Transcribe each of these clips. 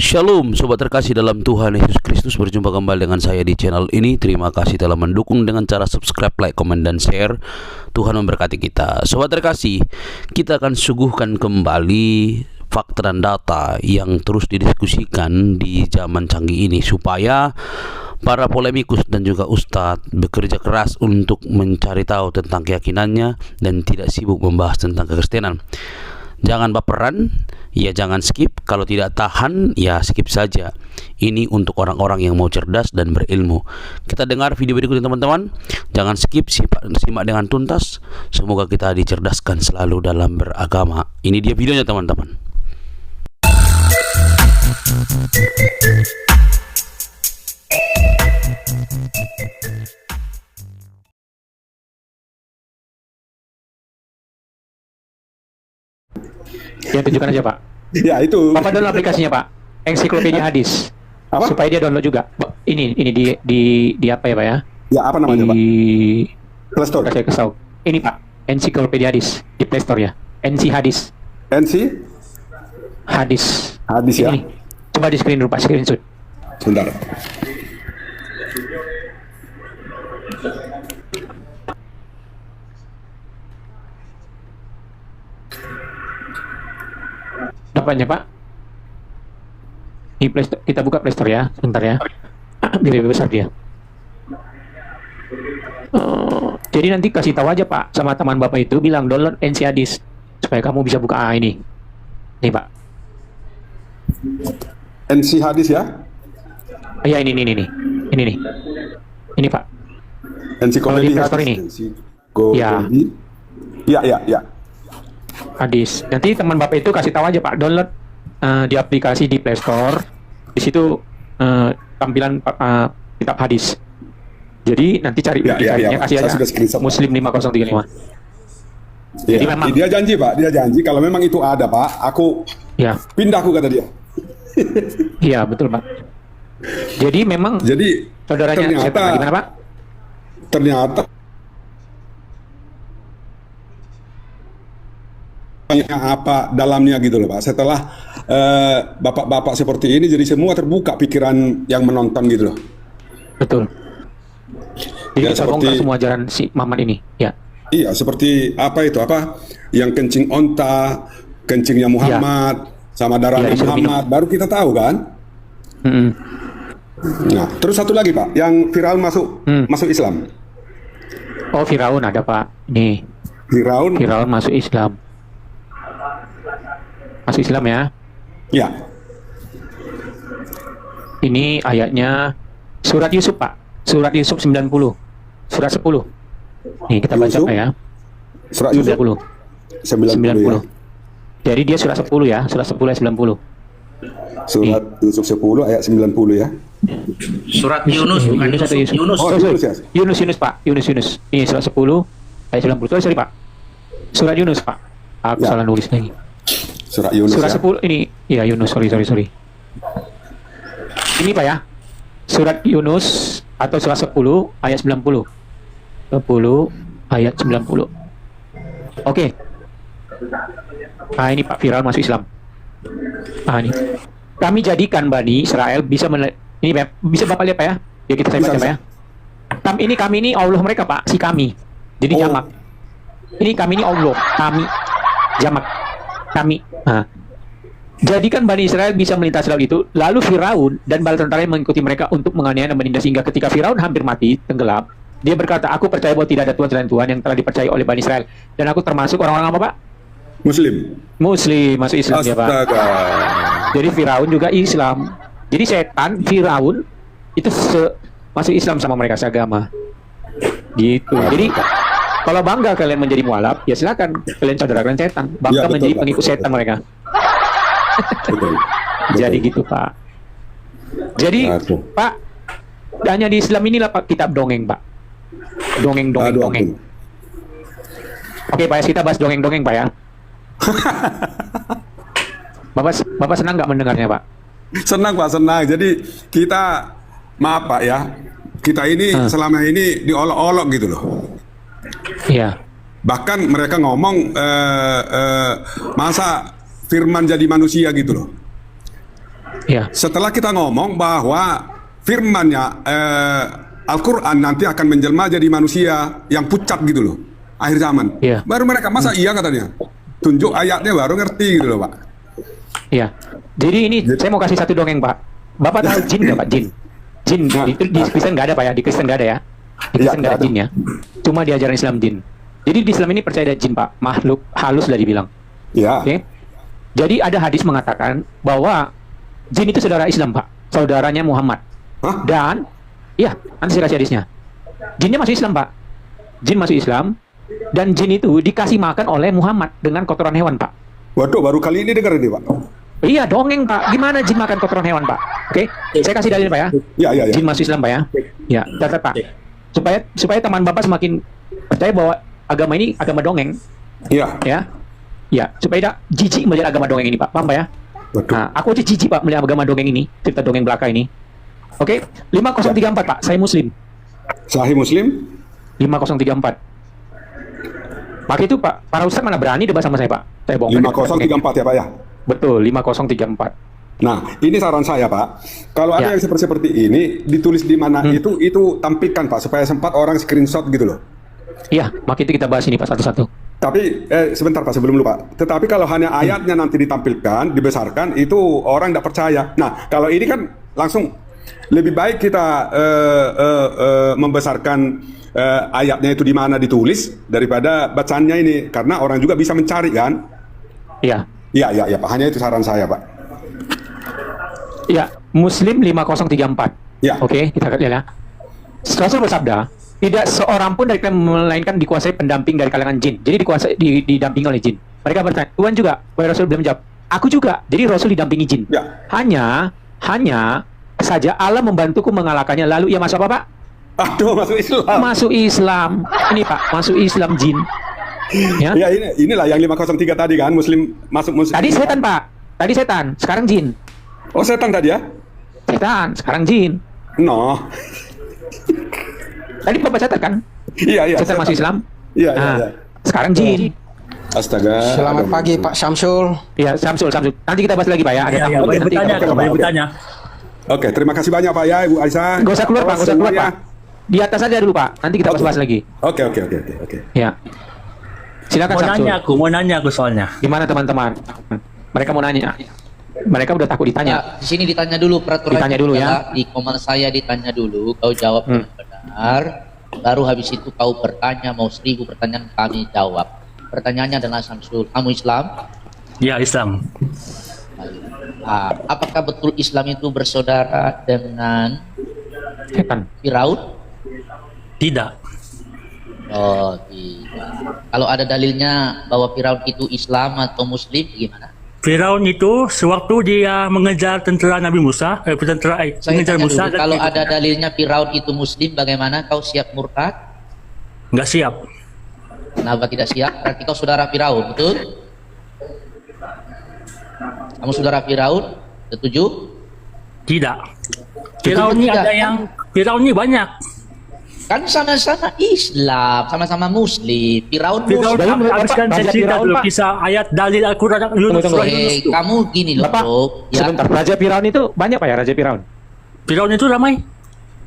Shalom sobat terkasih dalam Tuhan Yesus Kristus, berjumpa kembali dengan saya di channel ini. Terima kasih telah mendukung dengan cara subscribe, like, komen, dan share. Tuhan memberkati kita. Sobat terkasih, kita akan suguhkan kembali fakta dan data yang terus didiskusikan di zaman canggih ini, supaya para polemikus dan juga ustadz bekerja keras untuk mencari tahu tentang keyakinannya dan tidak sibuk membahas tentang kekristenan. Jangan baperan, ya jangan skip. Kalau tidak tahan, ya skip saja. Ini untuk orang-orang yang mau cerdas dan berilmu. Kita dengar video berikutnya teman-teman. Jangan skip, simak dengan tuntas. Semoga kita dicerdaskan selalu dalam beragama. Ini dia videonya teman-teman. Ya, tunjukkan aja Pak. Ya itu. Bapak download aplikasinya Pak, Ensiklopedia Hadis. Apa? Supaya dia download juga. Ini di apa ya Pak ya? Ya apa namanya Pak? Di Play Store. saya kesal. Ini Pak, Ensiklopedia Hadis di Play Store ya. NC Hadis. NC Hadis. Hadis ya. Ini. Coba di screen dulu Pak, screenshot. Sebentar. Dapatnya Pak. Di Play Store, kita buka Play Store ya, sebentar ya. Biar lebih besar dia. Jadi nanti kasih tahu aja Pak sama teman Bapak itu, bilang download NC Hadis supaya kamu bisa buka ini. Nih Pak. NC Hadis ya. Ya ini nih. Ini Pak. Kalau di Ensiklopedia Play Store ini. Ya. Ya. Hadis. Nanti teman Bapak itu kasih tahu aja Pak, download di aplikasi di Play Store. Di situ tampilan kitab hadis. Jadi nanti cari Ya. kasih Saya aja sudah screenshot, Muslim 5035. Ya. Jadi memang Dia janji Pak, dia janji kalau memang itu ada Pak, aku ya. pindah, aku kata dia. Iya, betul Pak. Jadi memang Jadi saudaranya ternyata gimana Pak? Ternyata apa dalamnya gitu loh Pak. Setelah bapak-bapak seperti ini, jadi semua terbuka pikiran yang menonton gitu loh. Betul. Jadi Ya, kita bongkar semua ajaran si Muhammad ini. Ya. Iya, seperti apa itu, apa yang kencing onta, kencingnya Muhammad, sama darahnya disuruh Muhammad, baru kita tahu kan. Nah, terus satu lagi Pak, yang Firaun masuk Islam. Oh, Firaun ada Pak. Nih, Firaun masuk Islam. Masuk Islam ya. ya. Ini ayatnya surat Yusuf Pak. Surat Yusuf 90. Surat 10. Nih kita baca Yusuf, Pak ya. Surat Yusuf 90 ya. Jadi dia surat 10 ya. Surat 10 ayat 90. Surat Yusuf 10 ayat 90 ya. Surat Yunus, bukan Yunus atau Yusuf. Yusuf? Yunus. Oh, Yunus ya. Yunus Pak. Yunus. Ini surat 10 ayat 90. Sorry Pak. Surat Yunus Pak. Aku Ya. salah nulis lagi. Surat Yunus Surat ya. 10 ini ya Yunus, sorry. Ini Pak ya. Surat Yunus atau surat 10 ayat 90. 10 ayat 90. Oke. Nah ini Pak, Firaun masuk Islam. Nah ini. Kami jadikan Bani Israel ini bisa Bapak lihat Pak ya. Ya kita saya baca Pak ya. Kami ini Allah mereka Pak, si kami. Jadi jamak. Ini kami ini Allah, kami jamak. Kami. Nah, jadikan Bani Israel bisa melintasi laut itu. Lalu Firaun dan bala tentara mengikuti mereka untuk menganiaya dan menindas, hingga ketika Firaun hampir mati, tenggelam, dia berkata, aku percaya bahwa tidak ada Tuhan selain Tuhan yang telah dipercayai oleh Bani Israel. Dan aku termasuk orang-orang apa Pak? Muslim. Muslim, masuk Islam ya Pak. Astaga. Jadi Firaun juga Islam. Jadi setan, Firaun itu masuk Islam sama mereka seagama. Gitu. Jadi kalau bangga kalian menjadi mualaf, ya silakan kalian saudara setan. Bangga Ya, betul, menjadi Pak. pengikut setan mereka. Betul. Jadi gitu Pak. Jadi Aduh. Pak, hanya di Islam inilah Pak kitab dongeng Pak. Dongeng. Ampun. Oke Pak, kita bahas dongeng Pak ya. Bapak senang nggak mendengarnya Pak? Senang Pak, senang. Jadi kita, maaf Pak ya, kita ini selama ini diolok-olok gitu loh. Iya. Bahkan mereka ngomong masa firman jadi manusia gitu loh. Ya. Setelah kita ngomong bahwa firmannya Al-Quran nanti akan menjelma jadi manusia yang pucat gitu loh, akhir zaman. Iya. Baru mereka, masa iya katanya? Tunjuk ayatnya baru ngerti gitu loh Pak. Iya. Jadi ini saya mau kasih satu dongeng Pak. Bapak tahu jin nggak Pak? Jin. Jin Nah. itu di Kristen nggak ada Pak ya? Di Kristen nggak ada ya? Di Iya, Kristen nggak ada nggak jin ya. Cuma di ajaran Islam jin. Jadi di Islam ini percaya ada jin Pak. Makhluk halus lah dibilang. Ya. Oke. Jadi ada hadis mengatakan bahwa jin itu saudara Islam Pak. Saudaranya Muhammad. Hah? Dan iya, nanti saya kasih hadisnya. Jinnya masuk Islam Pak. Jin masuk Islam. Dan jin itu dikasih makan oleh Muhammad dengan kotoran hewan Pak. Waduh, baru kali ini dengar ini Pak. Iya dongeng Pak. Gimana jin makan kotoran hewan Pak? Oke, saya kasih dalil Pak ya. Ya. Jin masuk Islam Pak ya. Ya, catat Pak. Supaya teman Bapak semakin percaya bahwa agama ini agama dongeng, Iya. ya. Ya, supaya tidak jijik melihat agama dongeng ini Pak. Paham Pak ya? Betul. Nah, aku aja jijik Pak melihat agama dongeng ini, cerita dongeng belaka ini. Oke, 5034 Pak. Saya Muslim. Sahih Muslim. 5034. Maka itu Pak, para ustaz mana berani debat sama saya Pak. Saya bongkar. 5034 ya Pak ya. Betul, 5034. Nah, ini saran saya Pak. Kalau ada Ya. yang seperti ini ditulis di mana itu tampilkan Pak supaya sempat orang screenshot gitu loh. Iya, maka itu kita bahas ini Pak satu-satu. Tapi sebentar Pak sebelum lupa. Tetapi kalau hanya ayatnya nanti ditampilkan, dibesarkan, itu orang tidak percaya. Nah, kalau ini kan langsung lebih baik kita membesarkan ayatnya itu di mana ditulis daripada bacanya ini, karena orang juga bisa mencari kan. Iya. Iya Pak. Hanya itu saran saya Pak. Ya, Muslim 5034. Ya. Oke, kita lihat ya. Rasul bersabda, tidak seorang pun dari kalian melainkan dikuasai pendamping dari kalangan jin. Jadi didampingi oleh jin. Mereka bertanya, Tuhan juga? Wahai Rasul belum jawab. Aku juga. Jadi Rasul didampingi jin. Ya. Hanya saja Allah membantuku mengalahkannya. Lalu ia masuk apa Pak? Aduh, masuk Islam. Masuk Islam. Ini Pak, masuk Islam jin. Ya. Ya, inilah yang 503 tadi kan, Muslim masuk Muslim. Tadi setan Pak. Tadi setan. Sekarang jin. Oh, setan tadi ya? Setan. Sekarang jin. No. Tadi Bapak catat kan? Iya. Setan masuk Islam. Iya. Sekarang jin. Astaga. Selamat pagi Pak Syamsul. Ya, Samsul. Nanti kita bahas lagi Pak ya. Ada tamu. boleh Nanti bertanya, kita- boleh bertanya. Oke, terima kasih banyak Pak ya, Ibu Aisyah. Nggak usah keluar Pak, nggak usah keluar Semuanya. Pak. Di atas aja dulu Pak. Nanti kita bahas lagi. Oke. Ya. Silakan Samsul. Mau nanya aku soalnya. Gimana teman-teman? Mereka mau nanya. Mereka udah takut Ya, ditanya. di sini ditanya dulu peraturan. Ditanya dulu ya. Di komen saya ditanya dulu, kau jawab dengan benar. Baru habis itu kau bertanya, mau 1000 pertanyaan kami jawab. Pertanyaannya adalah Samsul, kamu Islam? Ya, Islam. Ah, apakah betul Islam itu bersaudara dengan Setan. Firaun? Tidak. Oh, tidak. Kalau ada dalilnya bahwa Firaun itu Islam atau Muslim, gimana? Firaun itu sewaktu dia mengejar tentara Nabi Musa, Saya mengejar tanya Musa dulu, kalau ada dalilnya Firaun itu Muslim, bagaimana kau siap murtad? nggak siap. Kenapa tidak siap? Berarti kau saudara Firaun, betul? Kamu saudara Firaun? Setuju? Tidak. Firaun ini tidak. ada yang Firaun ini banyak. Kan sama-sama Islam, sama-sama Muslim. Firaun Firaun Muslim. habiskan Bapak, saya Raja cerita Firaun, dulu Pak. kisah ayat dalil Al-Quran Yunus. Tunggu. Surah Yunus tuh. Kamu gini loh, Bapak, Bro. Ya, sebentar. Raja Firaun itu banyak Pak ya, Raja Firaun. Firaun itu ramai.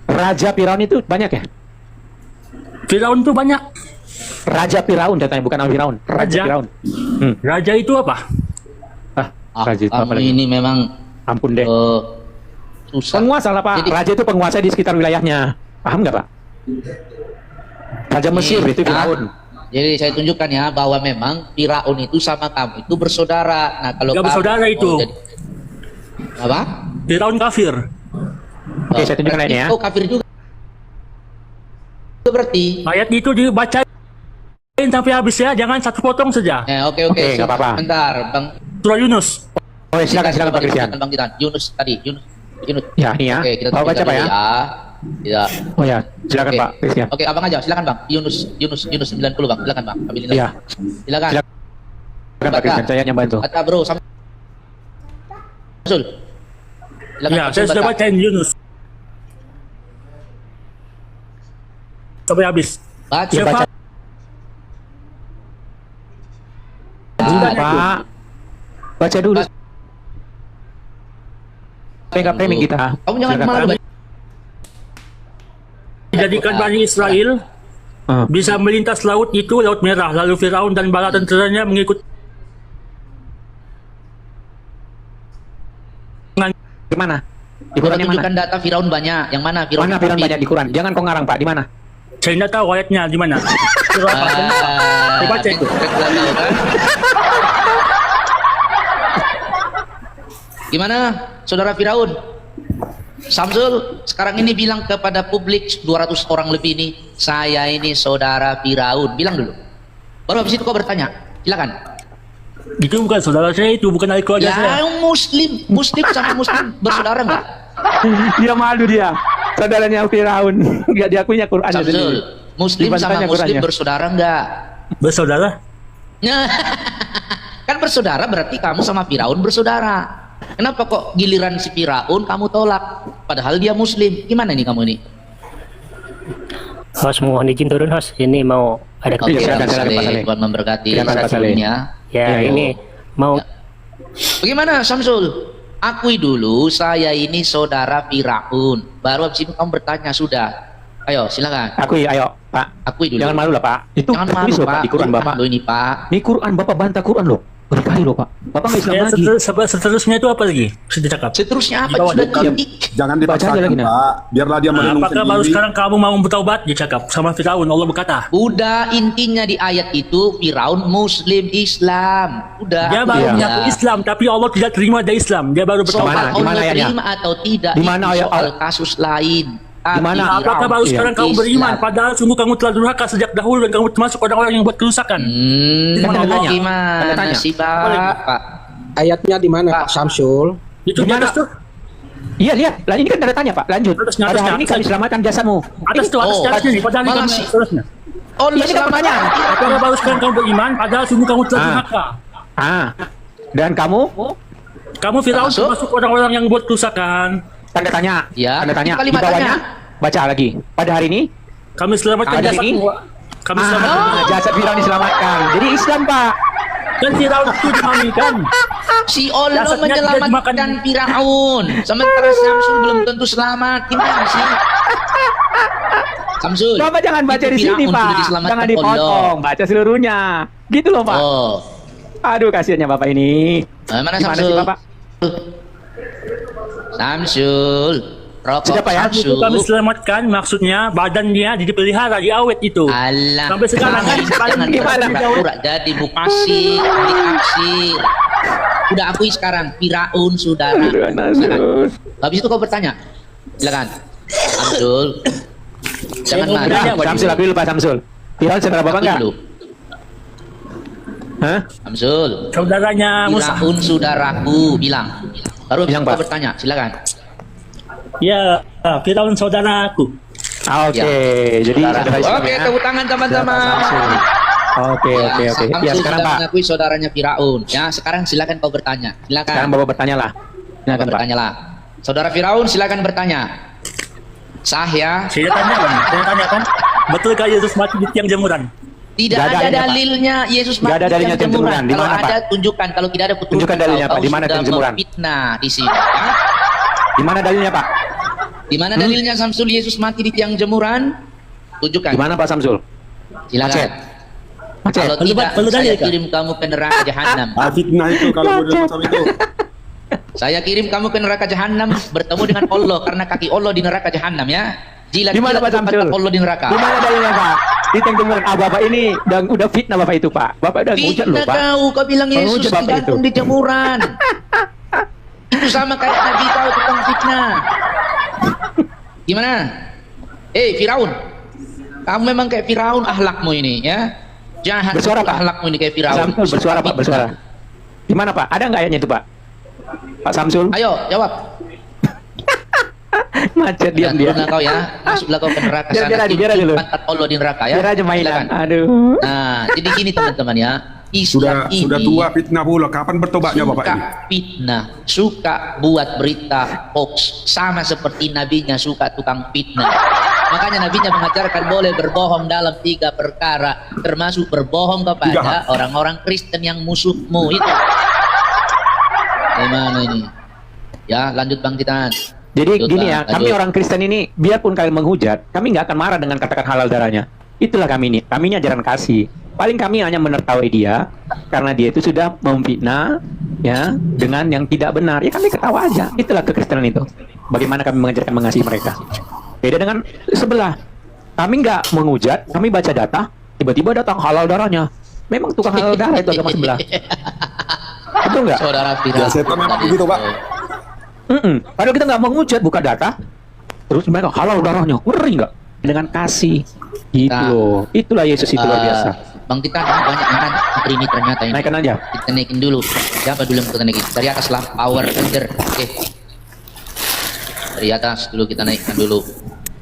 Raja Firaun itu banyak ya? Firaun itu banyak. Raja Firaun datanya, bukan nama Firaun. Raja Raja. Firaun. Raja itu apa? Raja itu apa kamu lagi? ini memang Ampun deh. susah. Penguasa lah Pak. Jadi- Raja itu penguasa di sekitar wilayahnya. Paham nggak Pak? Raja Mesir itu Firaun. Jadi saya tunjukkan ya bahwa memang Firaun itu sama kamu itu bersaudara. Nah kalau Nggak kamu bersaudara itu. Apa? Firaun kafir. Oke, saya tunjukkan Berarti lainnya ya. kau kafir juga. Berarti. Ayat itu dibacain sampai habis ya, jangan satu potong saja. Oke. Oke, nggak apa-apa. Bentar, Bang. Surah Yunus. Oh, silakan Pak Christian. Bang Titan. Yunus tadi. Yunus. Ya, ini ya. Oke, kita Mau baca Pak ya? Tidak. Oh ya, silakan Oke. Pak Christian. Oke, abang aja. Silakan Bang. Yunus 90 Bang. Silakan Bang. Ambilin lagi. Iya. Silakan. Silakan Pak Christian, saya yang bantu. Kata Bro, Samsul. Silakan, Ya, Samsul, saya sudah baca. bacain Yunus. Sampai habis. Baca. Ya, baca. Dulu, Baca. Pak. Baca dulu. framing kita. Kamu jangan Silakan, malah Pak. Dijadikan Bani Israel bisa melintas laut itu, Laut Merah, lalu Firaun dan bala tenteranya mengikut. Di mana? Di Udah Quran yang mana? tunjukkan data Firaun banyak. Yang mana Firaun? Mana Firaun banyak di Quran? Jangan kau ngarang Pak, di mana? Saya tidak tahu ayatnya di mana. Dibaca itu. Gimana, saudara Firaun? Samsul sekarang ini bilang kepada publik 200 orang lebih ini, saya ini saudara Firaun. Bilang dulu. Baru habis itu kau bertanya. Silakan. Itu bukan saudara saya, itu bukan adik keluarga saya. Ya, Muslim sama Muslim bersaudara enggak? Dia malu dia. Saudaranya Firaun. Enggak diakuinya Quran Samsul, Muslim sama Dibantahnya Muslim Qurannya. bersaudara enggak? Bersaudara? Kan bersaudara berarti kamu sama Firaun bersaudara. Kenapa kok giliran si Firaun kamu tolak? Padahal dia Muslim. Gimana nih kamu ini? Host, mohon izin turun host. Ini mau ada Oke, silakan, Pak silakan, Pak Saleh. Saleh. Tuhan memberkati Silakan, Pak Saleh. sebelumnya. Ya, ini mau Bagaimana Samsul? Akui dulu saya ini saudara Firaun. Baru habis itu kamu bertanya sudah. Ayo silakan. Akui, ayo Pak. Akui dulu. Jangan malu lah Pak. Itu Jangan tertulis malu loh Pak. Pak di Quran Bapak. Loh ini Pak. Ini Quran Bapak bantah Quran loh. Berkali loh Pak. Bapak nggak Islam Ya, lagi. seterusnya itu apa lagi? Sudah cakap. Seterusnya apa? Di bawah Sudah dekat. titik. Jangan Baca aja dipaksakan lagi, nah. Pak, biarlah dia merenung Apakah baru sendiri. sekarang kamu mau bertaubat? Dia cakap sama Firaun. Allah berkata. Udah intinya di ayat itu Firaun Muslim Islam. Udah. Dia baru Iya. mengaku Islam, tapi Allah tidak terima dia Islam. Dia baru Soal bertaubat. Mana? Di mana Allah ayatnya? terima atau tidak Di mana itu ayat- soal kasus lain. Di mana? Tapi Apakah Firaun baru sekarang kamu Islam. beriman? Padahal sungguh kamu telah durhaka sejak dahulu dan kamu termasuk orang-orang yang buat kerusakan. Tanda tanya. Gimana Tanda tanya. sih Pak? Ayatnya di mana Pak. Pak Samsul? Itu di Gimana? atas tuh. Iya lihat. Lah ini kan tanda tanya Pak. Lanjut. Atasnya, Pada hari atasnya. ini kami selamatkan jasamu. Atas tuh, atas Oh, atasnya nih. Padahal malah ini sih. seterusnya. Oh, Iya, ini kan pertanyaan. Apakah baru sekarang kamu beriman? Padahal sungguh kamu telah Ah. durhaka. Dan kamu Kamu Firaun Termasuk? termasuk orang-orang yang buat kerusakan. tanda tanya. Ya, Tanda tanya. itu Di kalimat bawahnya tanya. baca lagi. Pada hari ini Kami selamatkan Ada jasad. ini? Kami selamatkan. jasad Firaun diselamatkan. Jadi Islam Pak. Dan Firaun itu dimamikan. Si Allah Jasadnya tidak menyelamatkan dimakan. Firaun. Sementara Samsul belum tentu selamat. Gimana sih? Samsul. Bapak jangan baca itu di sini Firaun sudah Pak. diselamatkan Jangan Allah. dipotong. Baca seluruhnya. Gitu loh Pak. Oh. Aduh kasihannya Bapak ini. Mana Gimana Samsul? sih Bapak? Samsul. Rokok Sudah, Pak, ya? Itu Samsul. kami selamatkan, maksudnya badannya dipelihara, diawet itu. Alah. Sampai sekarang Jangan, jangan gimana? pura-pura jadi mukasir, dikasir. Udah akui sekarang Firaun saudara. Silakan. Habis itu kau bertanya. Silakan. Samsul. Jangan mau marah. bertanya, Udah, Samsul aku dulu Pak Samsul. Firaun saudara Bapak Akui enggak? dulu. Hah? Samsul. Saudaranya Musa. Firaun saudaraku bilang. Baru Bilang, kau Pak. bertanya. Silakan. Ya, Firaun saudaraku. Oke, jadi Saudara. saudara Islam Oke, ya. tepuk tangan teman-teman. Oke, Ya, oke, oke. Ya Samsul sekarang sudah Pak. mengakui saudaranya Firaun. Ya, sekarang silakan kau bertanya. Sekarang Silakan. Bapak bertanya lah. Silakan Pak. Bertanyalah. Saudara Firaun silakan bertanya. Sah ya. Saya tanya kan? Saya tanya kan? Betulkah Yesus mati di tiang jemuran? Tidak Nggak ada ada ayatnya, Pak. dalilnya Yesus Nggak ada mati dalilnya tiang tiang jemuran. Di Kalau mana, ada Pak? tunjukkan, kalau tidak ada Tunjukkan dalilnya, Pak. Di mana tiang jemuran? Fitnah di sini. Ya. Di mana dalilnya Pak? Di mana dalilnya Samsul Yesus mati di tiang jemuran? Tunjukkan. Di mana Pak Samsul? Silakan. Macet. Macet. Kalau Perlu- tidak, perlu dalil, saya Kak? kirim kamu ke neraka jahanam. Fitnah itu kalau model macam itu. Saya kirim kamu ke neraka jahanam bertemu dengan Allah karena kaki Allah di neraka jahanam ya. Di mana, Pak Samsul? Allah di neraka. Di mana dalilnya Pak? Di tiang jemuran. Bapak ini udah fitnah Bapak itu Pak. Bapak udah ngujat loh Fitnah Pak. kau bilang Yesus Mengujat Bapak digantung itu. di jemuran. Itu sama kayak Nabi kau tukang fitnah. Gimana? Firaun. Kamu memang kayak Firaun ahlakmu ini ya. Jahat Bersuara, betul Pak. ahlakmu ini kayak Firaun. Samsul bersuara Pak, bersuara. Di mana Pak? Ada nggak ayatnya itu Pak? Pak Samsul? Ayo jawab. Macet diam dia. Turunlah kau ya. Masuklah kau ke neraka Biar- sana. biar aja, biar aja Tuntut dulu. pantat Allah di neraka ya. Biar aja mainan. Silakan. Aduh. Nah, jadi gini teman-teman ya. Islam Sudah ini tua fitnah pula. Kapan bertobatnya Bapak suka ini? fitnah, suka buat berita hoax, sama seperti nabinya suka tukang fitnah. Makanya nabinya mengajarkan boleh berbohong dalam 3 perkara, termasuk berbohong kepada orang-orang Kristen yang musuhmu itu. Gimana ini? Ya, lanjut Bang Titan. Jadi Lanjut, gini Bang, ya, kami lanjut. orang Kristen ini, biarpun kalian menghujat, kami nggak akan marah dengan katakan halal darahnya. Itulah kami ini. Kami ini ajaran kasih. Paling kami hanya menertawai dia karena dia itu sudah memfitnah ya dengan yang tidak benar. Ya kami ketawa aja. Itulah kekristenan itu. Bagaimana kami mengajarkan mengasihi mereka. Beda dengan sebelah. Kami nggak menghujat, kami baca data, tiba-tiba datang halal darahnya. Memang tukang halal darah itu agama sebelah. Betul nggak? Saudara Ya Firaun. setan memang begitu Pak. Padahal kita nggak menghujat, buka data, terus mereka halal darahnya, ngeri nggak? Dengan kasih, gitu Nah. loh. Itulah Yesus itu luar biasa. Bang Titan ini banyak yang kan ini ternyata ini. Naikkan aja. Kita naikin dulu. Siapa dulu yang kita naikin? Dari atas lah, Power Ranger. Oke. Dari atas dulu kita naikkan dulu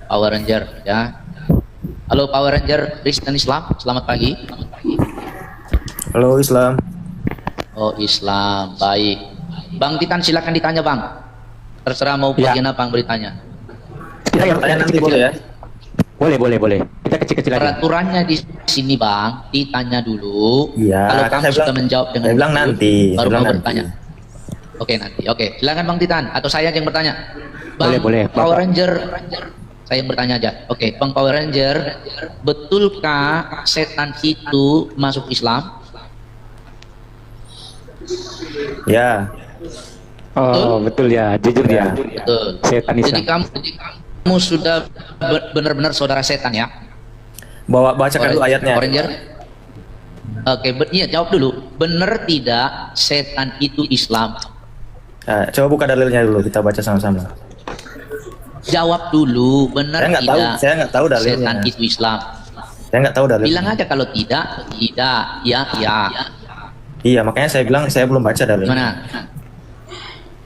Power Ranger ya. Halo Power Ranger Kristen Islam, selamat pagi. Halo Islam. Oh Islam, baik. Bang Titan silakan ditanya Bang. Terserah mau Ya. bagian apa yang bertanya. Kita yang Tanya nanti kecil-kecil. boleh ya? Boleh. Kita kecil-kecil aja. Peraturannya di sini Bang, ditanya dulu. Iya, Kalau kan kamu saya sudah bilang- menjawab dengan saya bilang betul, nanti, baru saya mau bilang nanti. bertanya. Oke nanti. Oke, silakan Bang Titan atau saya aja yang bertanya. Boleh, Power Bapak. Ranger, saya yang bertanya aja. Oke, Bang Power Ranger, betulkah setan itu masuk Islam? Ya. Oh, betul ya, jujur ya. Betul. Setan Jadi Islam. kamu sudah benar-benar saudara setan ya? Bacakan dulu ayatnya. Power Ranger. Oke, iya jawab dulu. Benar tidak setan itu Islam? Nah, coba buka dalilnya dulu, kita baca sama-sama. Jawab dulu, benar Saya nggak tahu, tidak? saya nggak tahu dalilnya. Setan itu Islam. Saya nggak tahu dalilnya. Bilang aja kalau tidak, ya. Iya, makanya saya bilang saya belum baca dalilnya. Gimana?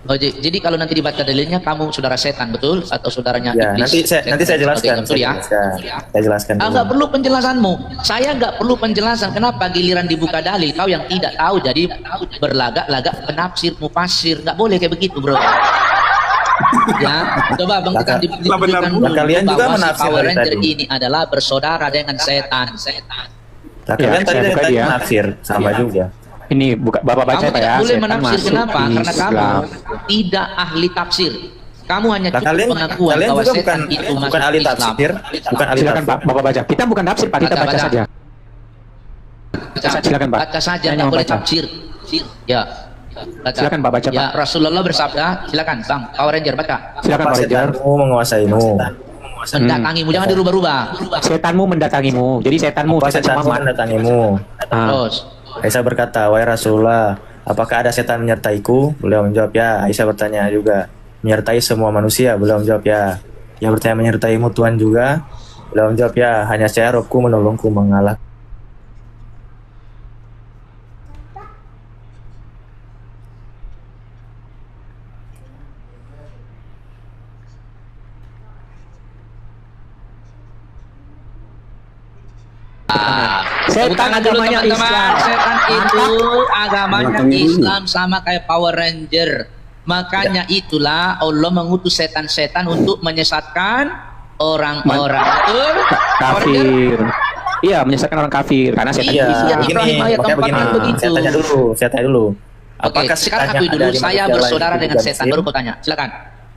Oh, jadi kalau nanti dibaca dalilnya kamu saudara setan betul atau saudaranya Ya, iblis? nanti saya jelaskan. Oke, betul ya. Saya jelaskan. Ah, dulu. nggak perlu penjelasanmu. Saya nggak perlu penjelasan. Kenapa giliran dibuka dalil kau yang tidak tahu jadi berlagak-lagak penafsir mufasir. Nggak boleh kayak begitu, bro. Ya, coba Bang Lah, kita lah, benar. Lah, kalian juga bahwa si menafsir Power dari Ranger tadi. ini adalah bersaudara dengan setan. Nah, kalian Ya, tadi saya dari buka tadi dia. menafsir sama juga. Ini Bapak baca Kamu Pak tidak ya. boleh Setan menafsir. masuk Kenapa? Karena kamu Islam. tidak ahli tafsir. Kamu hanya Nah, cukup kalian pengakuan kalian bahwa juga setan itu bukan masuk ahli Islam. tafsir, bukan ahli Silakan tafsir. Pak, Bapak baca. Kita bukan tafsir Pak, kita Baca, baca baca. saja. Silakan, Pak. Baca saja, Saya nggak mau boleh baca. tafsir. Ya. Baca. Silakan, Pak, baca, Ya, Pak. Rasulullah bersabda, silakan Bang Power Ranger baca. Silakan Apa Pak Rajar. setanmu menguasaimu? Mendatangimu, jangan dirubah-rubah. Setanmu mendatangimu. Jadi setanmu, Apa setan setanmu Muhammad. mendatangimu? Ah, Terus. Aisyah berkata, wahai Rasulullah, apakah ada setan menyertaiku? Beliau menjawab, ya. Aisyah bertanya juga, menyertai semua manusia? Beliau menjawab, ya. Dia bertanya, menyertaimu Tuhan juga? Beliau menjawab, ya. Hanya saya, Robku menolongku mengalah. Setan Tepuk tangan dulu, agamanya teman-teman. Islam. Setan itu agamanya Belakang ini. Islam sama kayak Power Ranger. Makanya itulah Allah mengutus setan-setan untuk menyesatkan orang-orang. Betul? Power Ranger? kafir. Iya, menyesatkan orang kafir karena setan Iya, Islam. begini. begini, Ayat makanya keempat begini. kan begitu. Saya tanya dulu. Oke, sekarang setan akui yang dulu ada di saya manusia lain bersaudara itu dengan juga setan. muslim? Baru kau tanya. Silakan.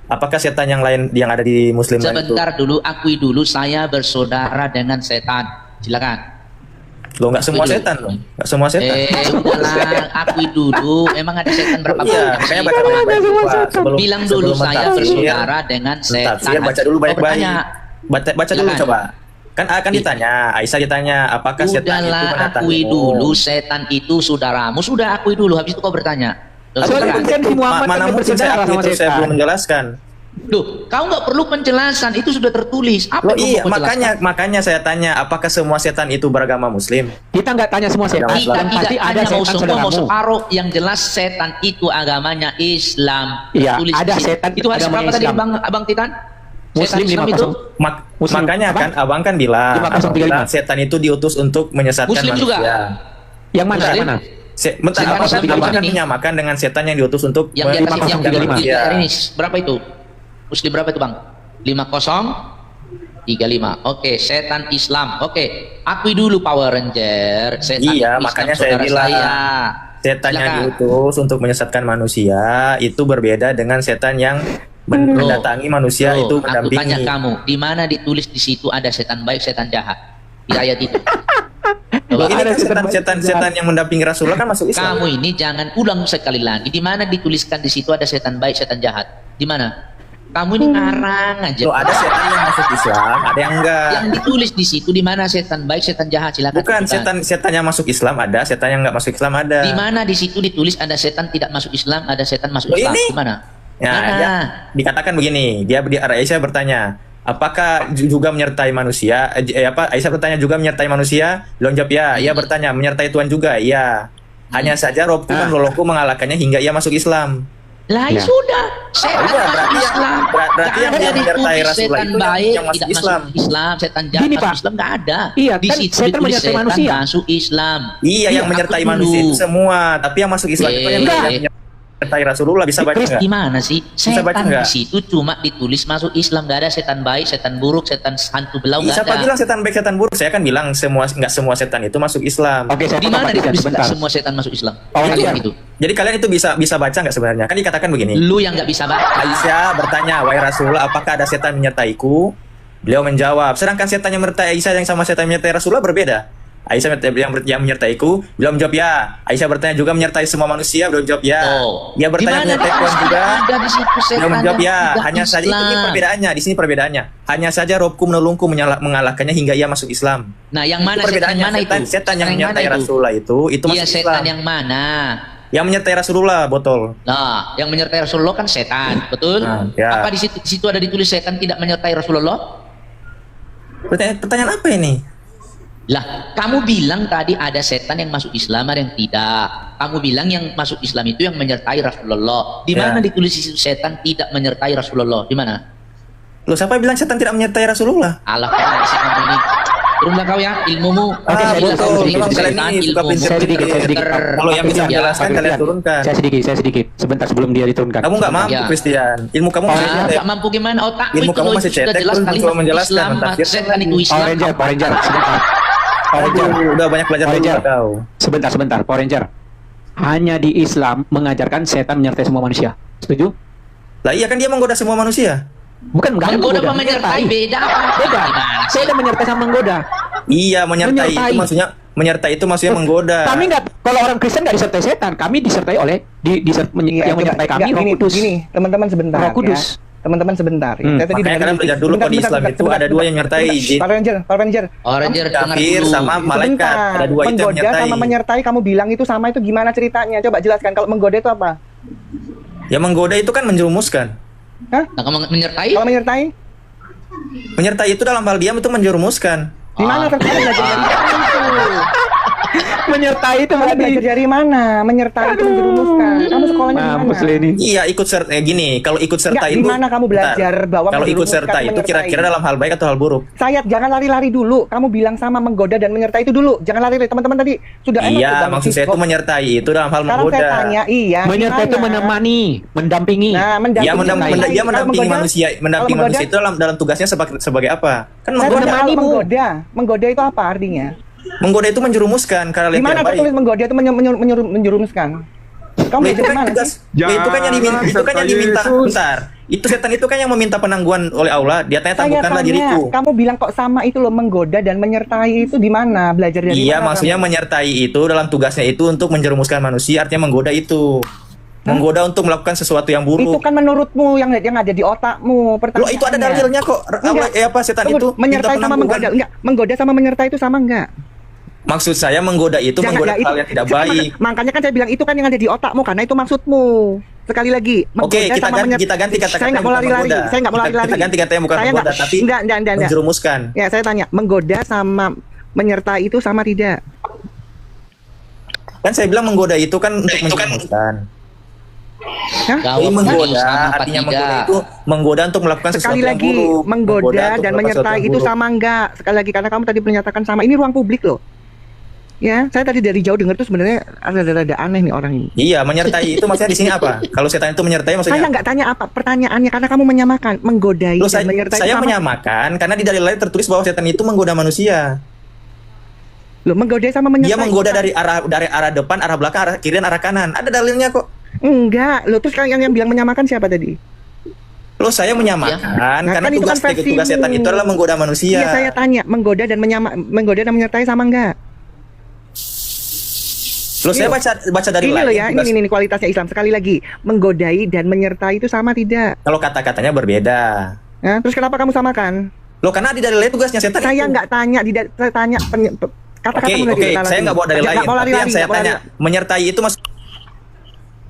Apakah setan yang lain yang ada di muslim lain itu? Sebentar dulu, akui dulu saya bersaudara dengan setan. Silakan. Lo nggak semua Dulu. setan loh, nggak semua setan. Udahlah, akui dulu. Emang ada setan berapa Iya, banyak makanya sih? baca baik-baik Pak. Bilang dulu sebelum saya mentafsir. bersaudara dengan setan. Mentafsir, baca dulu Kau baik-baik. bertanya. Baca dulu Silakan. coba. Kan akan ditanya, Aisyah ditanya, apakah setan itu Udahlah, mendatangimu? akui dulu setan itu saudaramu. Sudah akui dulu, habis itu kau bertanya. Loh, Soalnya silakan. kan si Muhammad Mana kan mungkin saya bersaudara akui sama terus saya setan. belum menjelaskan. Loh, kau nggak perlu penjelasan, itu sudah tertulis. Apa Loh yang iya, mau kau jelaskan? makanya saya tanya, apakah semua setan itu beragama muslim? Kita nggak tanya semua setan. Tidak, Kita Yang pasti tidak ada tanya mau setan semua, mau saudaramu. separuh. Yang jelas setan itu agamanya Islam. Iya, Tertulis ada di sini. setan Itu hadis agamanya berapa tadi, Islam. Abang Titan? Muslim Setan Islam itu 50. Muslim. Makanya Apa? kan abang kan bilang, 5035. setan itu diutus untuk menyesatkan Muslim manusia. juga? Yang mana? Muslim? Yang mana? Bentar, Setan abang Islam abang yang kan ini. menyamakan dengan setan yang diutus untuk yang di atas ini, yang 5035. di Iya. ini berapa itu? Muslim berapa itu, Bang? 5035. Oke, setan Islam. Oke, akui dulu Power Ranger. Setan Iya, Islam makanya saya saudara bilang. saya. setan yang Silakan. diutus untuk menyesatkan manusia itu berbeda dengan setan yang mendatangi manusia Bro, itu aku tanya mendampingi. kamu, di mana ditulis di situ ada setan baik, setan jahat? Di ayat itu. Loh, Coba. ini Ada kan setan setan yang mendampingi Rasulullah kan masuk Islam. Kamu ini jangan ulang sekali lagi. Di mana dituliskan di situ ada setan baik, setan jahat? Di mana? Kamu ini ngarang aja. Loh, ada setan yang masuk Islam, ada yang enggak. Yang ditulis di situ di mana setan baik, setan jahat? Silakan. Bukan tunjukkan. setan yang masuk Islam ada, setan yang enggak masuk Islam ada. Di mana di situ ditulis ada setan tidak masuk Islam, ada setan masuk Loh, Islam? ini? Di mana? Ya, Mana? dikatakan begini, Aisyah bertanya, apakah juga menyertai manusia? Aisyah bertanya juga menyertai manusia? Belum jawab ya. Ia bertanya menyertai Tuhan juga? Iya. Hanya saja Robku menolongku mengalahkannya hingga ia masuk Islam. Lah Ya. sudah, setan iya, masuk berarti yang- Islam. berarti Nggak yang ada dia menyertai ditulis Rasulullah setan itu baik yang masuk tidak Islam. masuk Islam, setan jahat Gini, masuk Pak. Islam nggak ada. Iya, Di kan situ setan ditulis menyertai setan manusia. masuk Islam. Iya, yang aku menyertai dulu. manusia itu semua, tapi yang masuk Islam itu yang Enggak. menyertai Rasulullah. Bisa baca Chris, nggak? Gimana sih? Bisa baca Setan di nggak? situ cuma ditulis masuk Islam, nggak ada setan baik, setan buruk, setan hantu belau nggak Siapa ada. bilang setan baik, setan buruk? Saya kan bilang nggak semua setan itu masuk Islam. Oke, saya Di potong mana Pak Christian ditulis sebentar. nggak semua setan masuk Islam? Oh, Kalian iya. gitu. Jadi kalian itu bisa baca nggak sebenarnya? Kan dikatakan begini. Lu yang nggak bisa baca. Aisyah bertanya, wahai Rasulullah, apakah ada setan menyertaiku? Beliau menjawab, sedangkan setan yang menyertai Aisyah yang sama setan yang menyertai Rasulullah berbeda. Aisyah yang menyertaiku, beliau menjawab ya. Aisyah bertanya juga menyertai semua manusia, beliau menjawab ya. Oh. Dia bertanya Di mana menyertai Tuhan ditulis juga. ada di situ Beliau setan menjawab yang ya. tidak Hanya saja ini Islam. perbedaannya. Di sini perbedaannya. Hanya saja Robku menolongku mengalahkannya hingga ia masuk Islam. Nah, yang mana Itu setan perbedaannya. yang mana itu? Setan yang mana menyertai itu? Rasulullah itu Iya, masuk setan Islam. yang mana? Yang menyertai Rasulullah, botol. Nah, yang menyertai Rasulullah kan setan, betul? Nah, ya. Apa di situ ada ditulis setan tidak menyertai Rasulullah? Pertanyaan apa ini? Lah, kamu bilang tadi ada setan yang masuk Islam, ada yang tidak. Kamu bilang yang masuk Islam itu yang menyertai Rasulullah. Di Ya. mana ditulis di situ setan tidak menyertai Rasulullah? Di mana? Loh, siapa bilang setan tidak menyertai Rasulullah? Allah kamu si kamu ini. Turunlah kau ya, ilmumu. Ah, Jelas betul. sedikit Memang kalian setan, ini suka ilmumu. prinsip Saya sedikit. Kalau yang bisa Ya. menjelaskan kalian turunkan. Saya sedikit. Sebentar sebelum dia diturunkan. Kamu nggak mampu, Ya. Christian. Ilmu kamu masih Ah, cetek. nggak mampu gimana otakmu Ilmu itu kamu loh, masih itu sudah cetek, jelas belum kali coba menjelaskan, Islam, mentafsirkan setan lagi. itu Islam. Power Ranger, sebentar. Power Ranger. Udah banyak belajar Power dulu Ranger. kau. Sebentar, Power Ranger. Hanya di Islam mengajarkan setan menyertai semua manusia. Setuju? Lah iya kan dia menggoda semua manusia. Bukan enggak Menggoda apa menyertai beda apa? Beda. Gimana sih? Saya udah menyertai sama menggoda. Iya, menyertai Menyertai. itu maksudnya menggoda. Kami nggak, kalau orang Kristen nggak disertai setan, kami disertai oleh yang menyertai kami Roh gini, Kudus. Gini, teman-teman sebentar. Roh Kudus. Ya. Teman-teman sebentar. Hmm. Saya tadi Makanya dengar kalian dulu. belajar dulu kok di Islam itu ada dua yang menyertai, Jin. Power Ranger. Orang Ranger dengar Kafir dulu. sama malaikat. Sebentar. Ada dua itu yang Menggoda menyertai. sama menyertai kamu bilang itu sama itu gimana ceritanya? Coba jelaskan kalau menggoda itu apa? Ya menggoda itu kan menjerumuskan. Hah? Nah, kamu menyertai? Kalau menyertai? Menyertai itu dalam hal diam itu menjerumuskan. Di mana Ah. terkait belajar dari mana itu? Menyertai itu Kamu belajar berarti. dari mana? Menyertai itu menjerumuskan. Kamu sekolahnya di Mampus mana? Lenny. Iya, ikut serta gini, kalau ikut serta Enggak, itu di mana kamu belajar Bentar. bahwa kalau ikut menjerumuskan, serta itu menyertai? kira-kira dalam hal baik atau hal buruk? Saya jangan lari-lari dulu. Kamu bilang sama menggoda dan menyertai itu dulu. Jangan lari-lari. Teman-teman tadi sudah enak. Iya, sudah maksud saya itu mengkikop. menyertai itu dalam hal Sekarang menggoda. saya tanya, iya. Menyertai itu gimana? menemani, mendampingi. Nah, Dia mendampingi. dia Kalau mendampingi menggoda- manusia, mendampingi kalau manusia itu dalam tugasnya sebagai apa? Kan Saya menggoda. tanya, kalau menggoda. Menggoda itu apa artinya? Menggoda itu menjerumuskan karena Di lihat mana yang baik. tertulis menggoda itu menjerumuskan? Kamu Nah, itu belajar kan di mana tugas, sih? ya, itu kan yang diminta, itu kan yang diminta. Yesus. Bentar, itu setan itu kan yang meminta penangguhan oleh Allah. Dia tanya Saya tangguhkanlah tanya, diriku. kamu bilang kok sama itu loh menggoda dan menyertai itu di mana? Belajar dari Iya, mana? maksudnya kamu? menyertai itu dalam tugasnya itu untuk menjerumuskan manusia, artinya menggoda itu. Menggoda untuk melakukan sesuatu yang Itu buruk. kan menurutmu yang ada di otakmu. Loh, itu ada dalilnya kok. Enggak. Apa setan Tunggu, itu menyertai minta sama penangguhan. menggoda enggak? Menggoda sama menyertai itu sama enggak? Maksud saya menggoda itu Jangan, menggoda ya, hal yang tidak baik. Makanya kan saya bilang itu kan yang ada di otakmu karena itu maksudmu. Sekali lagi, Oke, menggoda kita sama ganti kata-kata Saya nggak mau bukan lari-lari. menggoda. Saya nggak mau lari-lari. Kita ganti katanya bukan Saya menggoda, nggak- tapi enggak. menjerumuskan. Ya, saya tanya, menggoda sama menyertai itu sama tidak? Kan saya bilang menggoda itu kan untuk menjerumuskan. Hah? Jawab Jadi menggoda, sama apa artinya tidak? menggoda itu menggoda untuk melakukan sesuatu Sekali yang lagi, buruk. menggoda untuk dan melakukan menyertai sesuatu yang itu buruk. sama enggak? Sekali lagi, karena kamu tadi menyatakan sama. Ini ruang publik loh. Ya, saya tadi dari jauh dengar tuh sebenarnya ada aneh nih orang ini. Iya, menyertai itu maksudnya di sini apa? Kalau setan itu menyertai Saya maksudnya nggak tanya apa pertanyaannya karena kamu menyamakan menggodai Loh, dan saya, menyertai saya sama. menyamakan karena di dalil lain tertulis bahwa setan itu menggoda manusia. Loh, menggoda sama Dia menyertai. menggoda dari arah depan, arah belakang, arah kiri dan arah kanan. Ada dalilnya kok. Enggak. Loh, terus yang bilang menyamakan siapa tadi? Loh, saya menyamakan Nah, karena kan itu tugas kan versimu. setan itu adalah menggoda manusia. Iya, saya tanya, menggoda dan menyertai sama enggak? Loh, saya baca dari Ini lain. loh ya, tugas- ini kualitasnya Islam. Sekali lagi, menggodai dan menyertai itu sama tidak? Kalau kata-katanya berbeda. Nah, terus kenapa kamu samakan? Loh, karena di dalil lain tugasnya setan Saya itu. nggak tanya, saya tanya kata-kata Oke, saya nggak bawa dari lain. Tapi yang saya tanya, menyertai itu mas.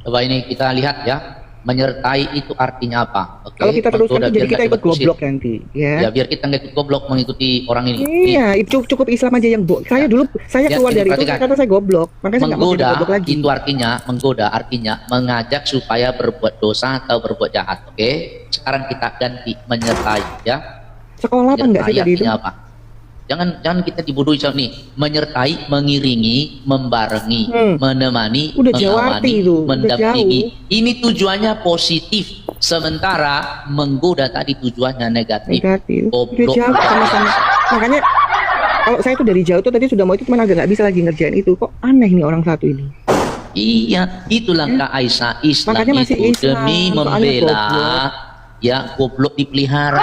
Coba ini kita lihat ya, menyertai itu artinya apa? Oke. Kalau kita teruskan Menggoda jadi biar kita nggak ikut ikut kusir. goblok nanti, ya. Ya biar kita nggak ikut goblok mengikuti orang ini. Iya, itu cukup Islam aja yang saya dulu saya Ya, keluar ini dari itu perhatikan. karena saya goblok, makanya saya nggak mau jadi Menggoda goblok lagi. itu artinya menggoda artinya mengajak supaya berbuat dosa atau berbuat jahat. Oke. Sekarang kita ganti menyertai ya. Sekolah apa enggak sih Menyertai tadi itu? artinya apa? Jangan kita dibodohi sama nih. Menyertai, mengiringi, membarengi, menemani, Udah Jawati itu, udah mendampingi. jauh. Ini tujuannya positif. Sementara menggoda tadi tujuannya negatif. Negatif. Udah Goblok. jauh sama-sama. Makanya kalau saya itu dari jauh tuh tadi sudah mau itu cuman agak nggak bisa lagi ngerjain itu. Kok aneh nih orang satu ini. Iya, itulah Kak Aisyah. Islam Makanya masih itu Islam, demi soalnya membela goblok. ya goblok dipelihara.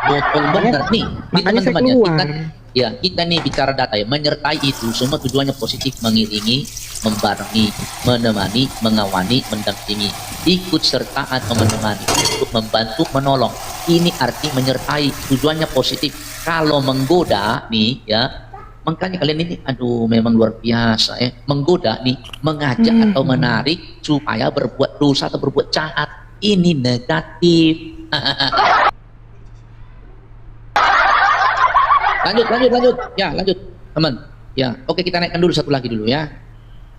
Betul benar nih. Makanya saya teman-teman ya, keluar. kita nih bicara data ya. Menyertai itu semua tujuannya positif, mengiringi, membarengi, menemani, mengawani, mendampingi, ikut serta atau menemani, untuk membantu, menolong. Ini arti menyertai, tujuannya positif. Kalau menggoda nih ya, makanya kalian ini aduh memang luar biasa ya. Menggoda nih, mengajak atau menarik supaya berbuat dosa atau berbuat jahat. Ini negatif. Lanjut. Ya, lanjut, teman. Ya, oke kita naikkan dulu satu lagi dulu ya.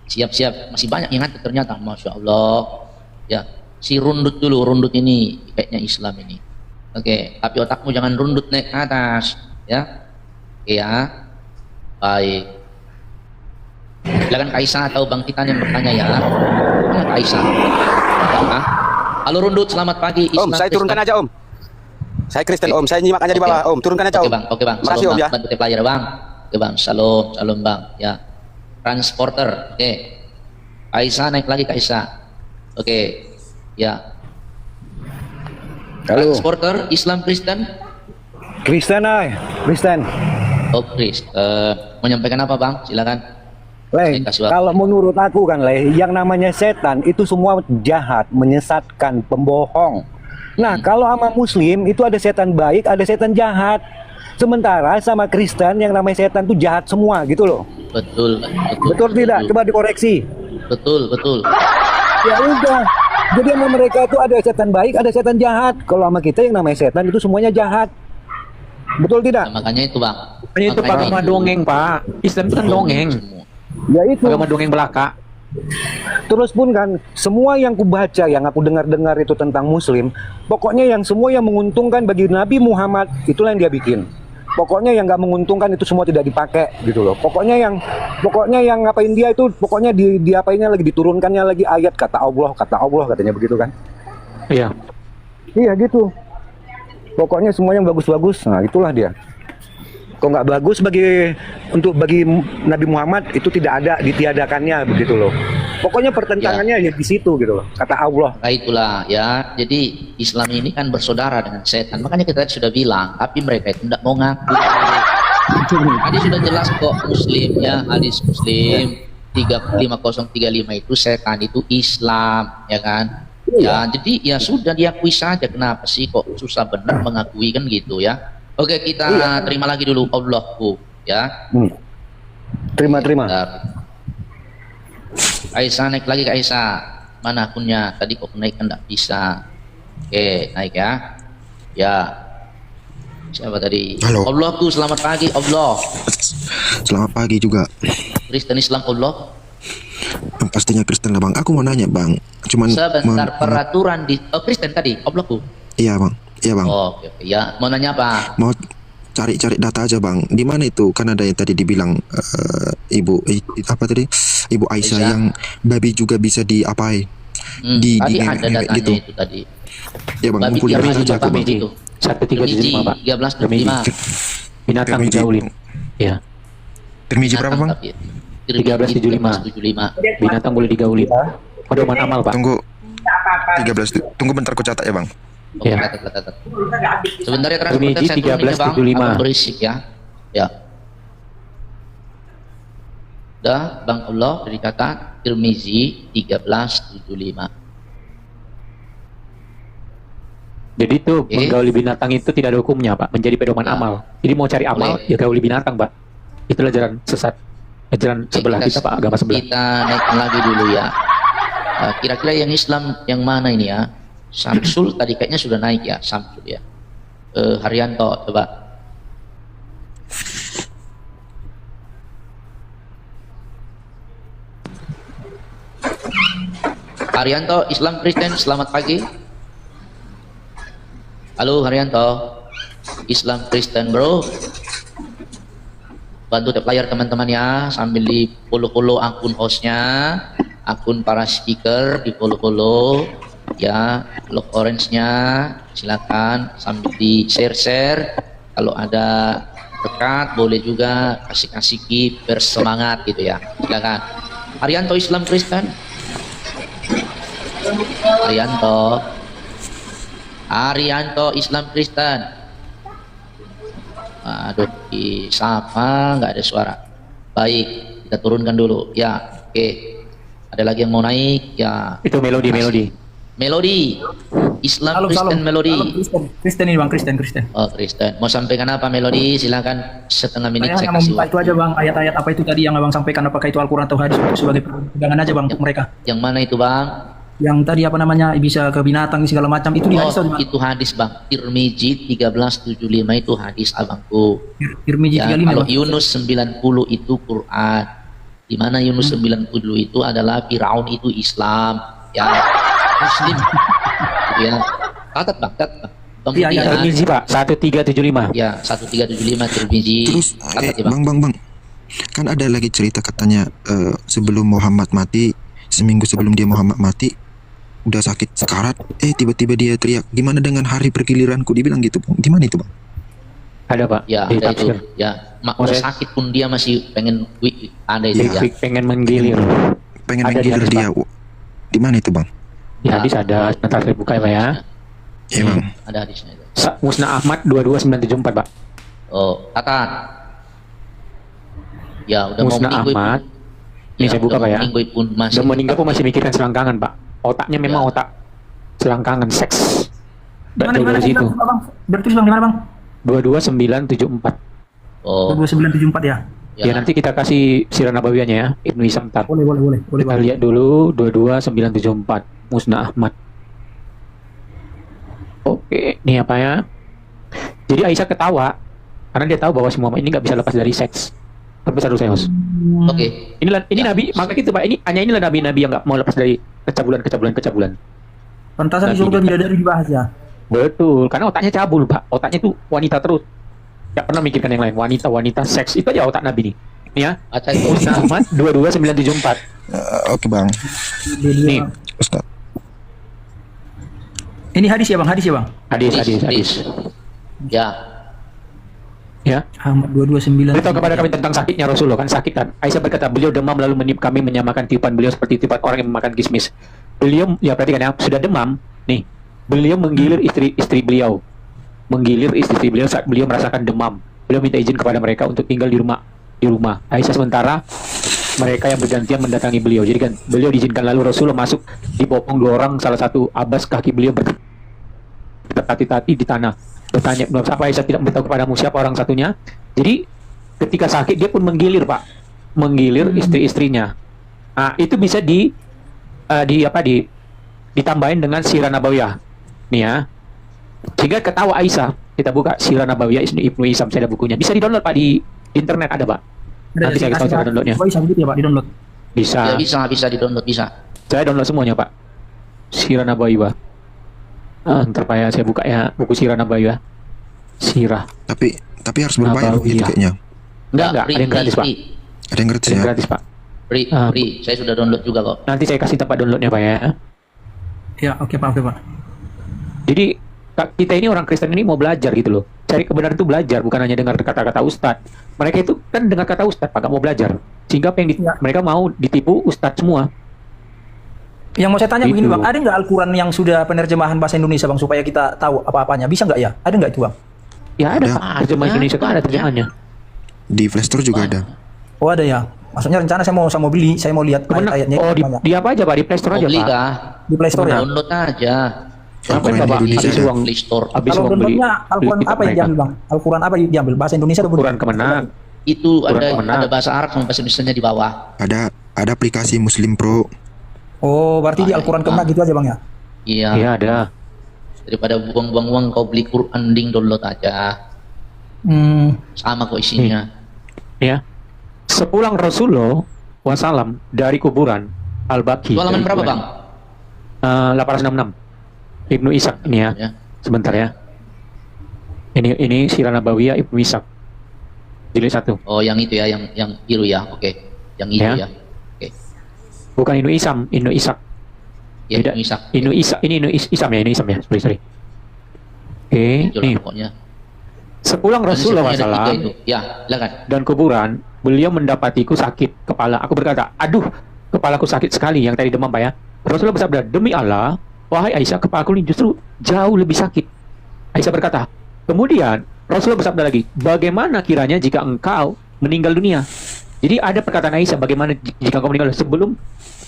Siap-siap, masih banyak yang ngantuk ternyata, masya Allah. Ya, si rundut dulu, rundut ini kayaknya Islam ini. Oke, tapi otakmu jangan rundut naik ke atas, ya. Oke ya, baik. Silakan Kaisar atau Bang Titan yang bertanya ya. Mana Kaisar? Hah? Halo rundut, selamat pagi. Om, saya turunkan aja Om. Saya Kristen Om, saya nyimak aja di bawah Om, turunkan aja Om. Oke bang. Makasih Salam, Om ya. Bantu player bang. Oke bang, salam bang. Ya, transporter. Oke. Aisyah naik lagi Aisyah. Oke. Ya. Halo. Transporter Islam Kristen. Kristen Kristen. Oh Kristen. Menyampaikan apa bang? Silakan. Leh, Saya kasih waktu. kalau menurut aku kan Leh, yang namanya setan itu semua jahat, menyesatkan, pembohong. Nah, kalau sama muslim itu ada setan baik, ada setan jahat. Sementara sama Kristen yang namanya setan itu jahat semua gitu loh. Betul. Betul tidak? Coba dikoreksi. Betul. Ya udah. Jadi sama mereka itu ada setan baik, ada setan jahat. Kalau sama kita yang namanya setan itu semuanya jahat. Betul tidak? Nah, makanya itu bang. Itu agama dongeng Pak. Islam itu kan dongeng. Semua. Ya itu. Agama dongeng belaka. Terus pun kan semua yang kubaca, yang aku dengar-dengar itu tentang muslim, pokoknya yang semua yang menguntungkan bagi Nabi Muhammad itulah yang dia bikin. Pokoknya yang nggak menguntungkan itu semua tidak dipakai gitu loh. Pokoknya yang ngapain dia itu pokoknya diapainnya lagi, diturunkannya lagi ayat kata Allah katanya begitu kan. Iya. Iya gitu. Pokoknya semua yang bagus-bagus, nah itulah dia. Kok nggak bagus bagi Nabi Muhammad itu tidak ada, ditiadakannya begitu loh. Pokoknya pertentangannya ya di situ gitu loh, kata Allah. Nah itulah ya, jadi Islam ini kan bersaudara dengan setan. Makanya kita sudah bilang, tapi mereka itu tidak mau ngaku. Tadi sudah jelas kok Muslim ya, hadis Muslim 35035 itu setan itu Islam ya kan. Ya jadi ya sudah diakui saja, kenapa sih kok susah benar mengakui kan gitu ya. Oke kita terima lagi dulu Allahku ya. Terima. Bentar. Aisyah naik lagi ke Aisyah. Mana akunnya? Tadi kok naik kan enggak bisa. Oke, naik ya. Ya. Siapa tadi? Halo. Allahku selamat pagi Allah. Selamat pagi juga. Kristen Islam Allah. Pastinya Kristen lah Bang. Aku mau nanya Bang. Cuman Sebentar peraturan di Kristen tadi Allahku. Iya Bang. Iya Bang. Oh, oke. Ya, mau nanya apa? Mau cari data aja Bang. Di mana itu? Kan ada yang tadi dibilang apa tadi? Ibu Aisyah yang babi juga bisa diapai. Tadi ada datanya gitu. itu tadi. Ya Bang, Babi ngumpulin tiap aja aku Bang. itu. 1325 Pak. 1325. Binatang digaulin. Ya. Tirmizi berapa bang? 1375. Binatang boleh digauli. Pedoman amal Pak. Tunggu 13. Tunggu bentar ku catat ya bang. Oke, Ya. catat. Sebentar ya transporter Tirmizi saya turunin ya, Bang. 1375. Abang berisik ya. Ya. Udah, Bang Allah dicatat Tirmizi 1375. Jadi itu menggauli binatang itu tidak ada hukumnya Pak, menjadi pedoman amal. Jadi mau cari amal ya gauli binatang Pak. Itulah ajaran sesat, ajaran sebelah kita Pak, agama sebelah. Kita naikkan lagi dulu ya. Kira-kira yang Islam yang mana ini ya? Samsul tadi kayaknya sudah naik ya, Samsul ya. Haryanto coba. Haryanto, Islam Kristen, selamat pagi. Halo Haryanto, Islam Kristen bro. Bantu tap layar teman-teman ya, sambil di follow akun hostnya, akun para speaker di follow ya, lock orange-nya silakan, sambil di share. Kalau ada berkat boleh juga kasih gift bersemangat gitu ya, silakan. Haryanto Islam Kristen. Haryanto Islam Kristen. Aduh, disapa nggak ada suara. Baik, kita turunkan dulu. Ya, oke. Ada lagi yang mau naik? Ya. Itu Melodi. Islam Kristen Melodi. Kristen ini Bang, Kristen. Oh, Kristen. Mau sampaikan apa Melodi? Silakan setengah menit Saya saya hanya kasih membuka itu aja Bang, ayat-ayat apa itu tadi yang Abang sampaikan, apakah itu Al-Quran atau hadis, itu sebagai pegangan aja Bang untuk mereka. Yang mana itu Bang? Yang tadi apa namanya, bisa ke binatang segala macam, itu di hadis atau di mana? Itu hadis Bang. Tirmizi 1375 itu hadis abangku. Tirmizi Ya, 35 kalau Bang. Yunus 90 itu Quran. Di mana Yunus 90 itu adalah Firaun itu Islam. Ya, Muslim. Gitu ya. Catat Bang. Bang Iya, Budi, ya. Tirmizi Pak, 1375. Ya, 1375 Tirmizi. Terus Catat ya, Bang. bang, kan ada lagi cerita katanya sebelum Muhammad mati, seminggu sebelum dia Muhammad mati, udah sakit sekarat, tiba-tiba dia teriak, gimana dengan hari pergiliranku, dibilang gitu bang. Gimana itu bang? Ada Pak. Ya, di ada itu. tafsir. Ya, udah sakit pun dia masih pengen ada itu ya. Pengen menggilir. Pengen Ada di menggilir hadis, dia. Pak. Di mana itu bang? Di hadis ada, sebentar saya buka ya Pak ya. Iya bang. Ada hadisnya itu. Musnad Ahmad 22974 Pak. Oh, catat. Ya, udah mau Musnad meninggal Ahmad. Ini saya buka Pak ya. Udah meninggal pun masih mikirkan selangkangan Pak. Otaknya memang otak selangkangan, seks. Betul dari situ. Bertulis Bang, di mana Bang? 22974. Oh. 2974 ya. Ya, nanti kita kasih sirah nabawiyahnya ya, Ibnu Hisam tar. Boleh Kita Bang. lihat dulu 22974 Musnad Ahmad. Oke, ini apa ya? Jadi Aisyah ketawa karena dia tahu bahwa si Muhammad ini nggak bisa lepas dari seks. Tapi saya host. Oke. Ini Nabi, maka gitu Pak. Inilah nabi-nabi yang nggak mau lepas dari kecabulan. Pantasan di surga bidadari dibahas ya. Betul, karena otaknya cabul Pak. Otaknya tuh wanita terus. Nggak pernah mikirkan yang lain. Wanita, seks. Itu aja otak Nabi nih. Nih ya. Musnad Ahmad 22974. Oke bang. Nih. Ustaz. Ini hadis ya Bang, Hadis. Hadis. Ya. Ahmad 229. Beritahu kepada kami tentang sakitnya Rasulullah, kan sakit kan. Aisyah berkata, beliau demam lalu meniup kami, menyamakan tiupan beliau seperti tiupan orang yang memakan kismis. Beliau, ya perhatikan ya, sudah demam. Nih, beliau menggilir istri beliau. Menggilir istri beliau saat beliau merasakan demam. Beliau minta izin kepada mereka untuk tinggal di rumah. Aisyah sementara mereka yang bergantian mendatangi beliau. Jadi kan beliau diizinkan, lalu Rasulullah masuk, dipopong 2 orang, salah satu Abbas, kaki beliau bertati-tati di tanah. Bertanya, siapa? Aisyah tidak beritahu kepadamu siapa orang satunya. Jadi ketika sakit dia pun menggilir Pak, menggilir istri-istrinya. Nah, itu bisa ditambahin dengan sirah nabawiyah. Nih ya. Sehingga ketawa Aisyah. Kita buka sirah nabawiyah Ibnu Hisam, saya ada bukunya. Bisa di-download Pak, di internet ada Pak. Nanti saya kasih tahu cara downloadnya. Bisa begitu ya Pak, di-download. Bisa. Ya, bisa di-download, bisa. Saya download semuanya Pak. Sirah nabawiyah. Ntar Pak ya, saya buka ya buku sirah nabawiyah. Sirah. Tapi harus berbayar gitu kayaknya. Enggak, ada yang gratis Pak. Ada yang gratis ya? Gratis Pak. Free. Saya sudah download juga kok. Nanti saya kasih tempat downloadnya Pak ya. Ya, oke Pak. Jadi kita ini orang Kristen ini mau belajar gitu loh. cari kebenaran itu belajar, bukan hanya dengar kata-kata ustadz. Mereka itu kan dengar kata ustadz, Pak, gak mau belajar. Sehingga mereka mau ditipu ustadz semua. Yang mau saya tanya Itu. begini Bang, ada nggak Al-Quran yang sudah penerjemahan bahasa Indonesia Bang, supaya kita tahu apa-apanya? Bisa nggak ya? Ada nggak itu Bang? Ya ada, Pak, terjemahan Indonesia kan ada terjemahannya. Di Play Store juga ada. Oh ada ya? Maksudnya rencana saya mau beli, saya mau lihat ayat-ayatnya. Oh, di apa aja Pak? Di Play Store aja beli Pak. kah? Di Play Store ya? Download aja. Ngapain Bapak habis uang Play Store. habis Kalau uang beli downloadnya Al-Quran kitab apa yang mereka. diambil Bang? Al-Quran apa yang diambil? Bahasa Indonesia atau Quran Kemenang. Itu Quran ada Kemenang. bahasa Arab sama bahasa Indonesia di bawah. Ada aplikasi Muslim Pro. Oh, berarti di Al-Quran Kemenang gitu aja Bang ya? Iya. Iya ada. Daripada buang-buang uang kau beli Quran, mending download aja. Sama kok isinya. Ya. Sepulang Rasulullah wasallam dari kuburan Al-Baqi. Itu halaman dari berapa kuburan, Bang? 866. Ibnu Ishaq ini ya. Sebentar ya. Ini Sirah Nabawiyah Ibnu Ishaq. Jilid 1. Oh, yang itu ya, yang biru ya. Oke. Yang itu Ya. ya. Oke. Bukan Ibnu Isam, Ibnu Ishaq. Ya, Beda. Ibnu Ishaq. Ibnu Ishaq, ini Ibnu Isam ya, Ibnu Isam ya. Sorry. Oke, Itulah nih. pokoknya. Sepulang Rasulullah Ada tiga SAW itu. Ya, silakan. dan kuburan, beliau mendapatiku sakit kepala. Aku berkata, aduh, kepalaku sakit sekali, yang tadi demam Pak ya. Rasulullah bersabda, demi Allah, wahai Aisyah, kepalaku ini justru jauh lebih sakit. Aisyah berkata, kemudian Rasulullah bersabda lagi, bagaimana kiranya jika engkau meninggal dunia? Jadi ada perkataan Aisyah, bagaimana jika engkau meninggal sebelum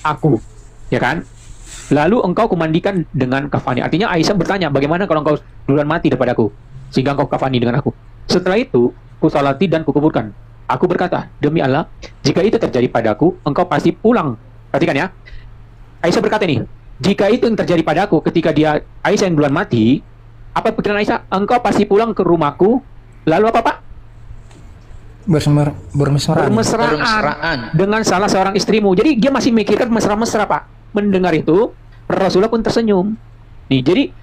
aku, ya kan? Lalu engkau kumandikan dengan kafani. Artinya Aisyah bertanya, bagaimana kalau engkau duluan mati daripadaku, sehingga engkau kafani dengan aku. Setelah itu, kusalati dan kukuburkan. Aku berkata, demi Allah, jika itu terjadi padaku, engkau pasti pulang. Perhatikan ya. Aisyah berkata nih, jika itu yang terjadi padaku ketika Aisyah yang duluan mati, apa pikiran Aisyah? Engkau pasti pulang ke rumahku. Lalu apa Pak? Bermesraan dengan salah seorang istrimu. Jadi dia masih mikirkan mesra-mesra Pak. Mendengar itu, Rasulullah pun tersenyum. Nih, jadi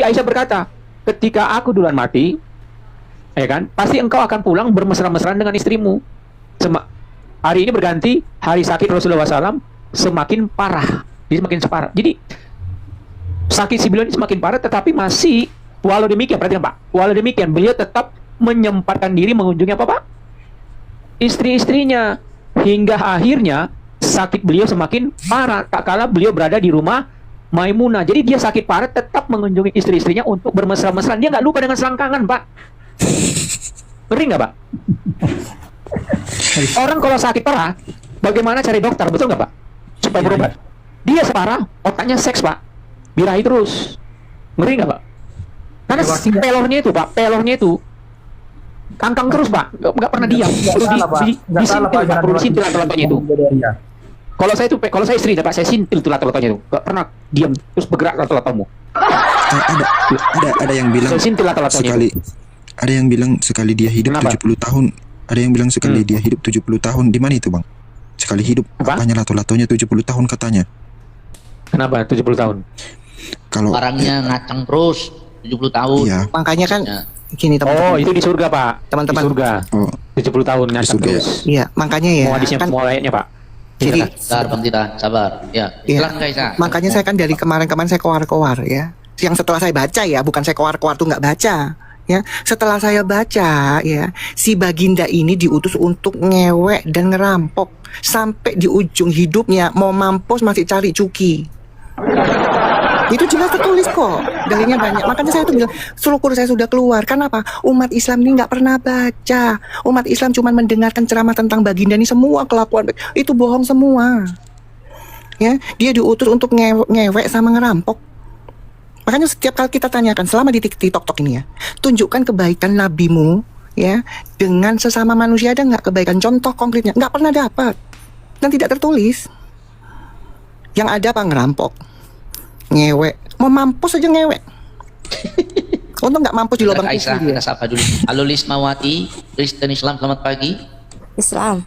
Aisyah berkata, ketika aku duluan mati, ya kan, pasti engkau akan pulang bermesra-mesraan dengan istrimu. Hari ini berganti, hari sakit Rasulullah SAW semakin parah. Jadi semakin separah. Jadi sakit si beliau ini semakin parah, tetapi masih walau demikian, perhatikan Pak, walau demikian beliau tetap menyempatkan diri mengunjungi apa Pak? Istri-istrinya, hingga akhirnya sakit beliau semakin parah tak kala beliau berada di rumah Maimunah. Jadi dia sakit parah tetap mengunjungi istri-istrinya untuk bermesra-mesraan. Dia nggak lupa dengan selangkangan Pak. Ngeri nggak Pak? Orang kalau sakit parah, bagaimana cari dokter, betul nggak Pak? Supaya berobat. Dia separah, otaknya seks Pak, birahi terus. Ngeri nggak Pak? Karena pelornya itu Pak, kangkang terus Pak, nggak pernah diam. Perlu disintil Pak, perlu disintil lato-latonya itu. Kalau saya istri Pak, saya sintil tuh lato-latonya itu, nggak pernah diam, terus bergerak lato-latomu. Ada yang bilang sekali, ada yang bilang sekali dia hidup 70 tahun. Ada yang bilang sekali dia hidup 70 tahun. Di mana itu Bang? Sekali hidup, apanya lato-latonya 70 tahun katanya. Kenapa 70 tahun? Kalau orangnya ngacang terus 70 tahun. Iya. Makanya kan gini teman-teman. Oh, itu di surga Pak. Teman-teman. Di surga. 70 tahun ngacang terus. Iya, makanya ya. Mau hadisnya, kan, mau ayatnya Pak. jadi Sabar Bang Tita, sabar. Ya, silakan Kaisa. makanya saya kan dari kemarin-kemarin saya koar-koar ya. Yang setelah saya baca ya, bukan saya koar-koar tuh nggak baca. Ya, setelah saya baca ya, si Baginda ini diutus untuk ngewek dan ngerampok sampai di ujung hidupnya mau mampus masih cari cuki. Itu jelas tertulis kok, dalilnya banyak. Makanya saya tuh bilang, syukur saya sudah keluar. Kenapa? Umat Islam ini nggak pernah baca. Umat Islam cuma mendengarkan ceramah tentang Baginda ini, semua kelakuan itu bohong semua. Ya, dia diutus untuk ngewek sama ngerampok. Makanya setiap kali kita tanyakan selama di TikTok ini ya, tunjukkan kebaikan nabimu ya dengan sesama manusia, ada nggak kebaikan contoh konkretnya? Nggak pernah dapat dan tidak tertulis. Yang ada apa? Ngerampok, ngewek, mau mampus aja ngewek. Untung nggak mampus di lubang Kaisa, kita sapa dulu. Halo Lismawati, Kristen Islam, selamat pagi. Islam.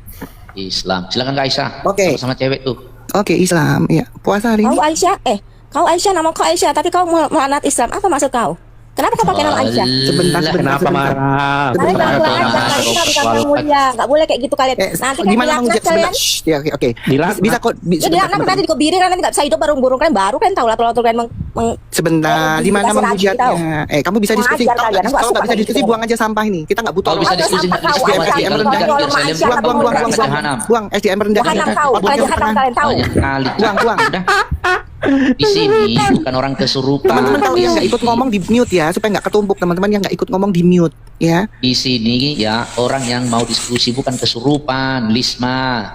Silakan Kaisa. Oke. Sama cewek tuh. Oke, Islam. Ya, puasa hari ini. Kau Aisyah, kau Aisyah, nama kau Aisyah, tapi kau melaknat Islam. Apa maksud kau? Kenapa kau pakai nama Aisyah? Sebentar, kenapa marah? Kalian nggak boleh ajar, kita bukan orang mulia, nggak boleh kayak gitu kalian. Nanti kan Gimana dilaknat kalian. Ya, oke. Bisa kok. Ya dilaknat nanti dikebiri, nanti nggak bisa hidup burung kalian baru kalian tahu latul-latul kalian Sebentar, di mana menghujatnya? Kamu bisa diskusi. Kalau nggak bisa diskusi, buang aja sampah ini. Kita nggak butuh. Kalau bisa diskusi SDM rendah. Buang SDM rendah. Jahanam tahu, kalian jahanam kalian tahu. Kali. Buang. Di sini bukan orang kesurupan. Teman-teman kalau yang nggak ikut ngomong di mute ya, supaya nggak ketumpuk. Teman-teman yang nggak ikut ngomong di mute ya. Di sini ya orang yang mau diskusi bukan kesurupan, Lisma.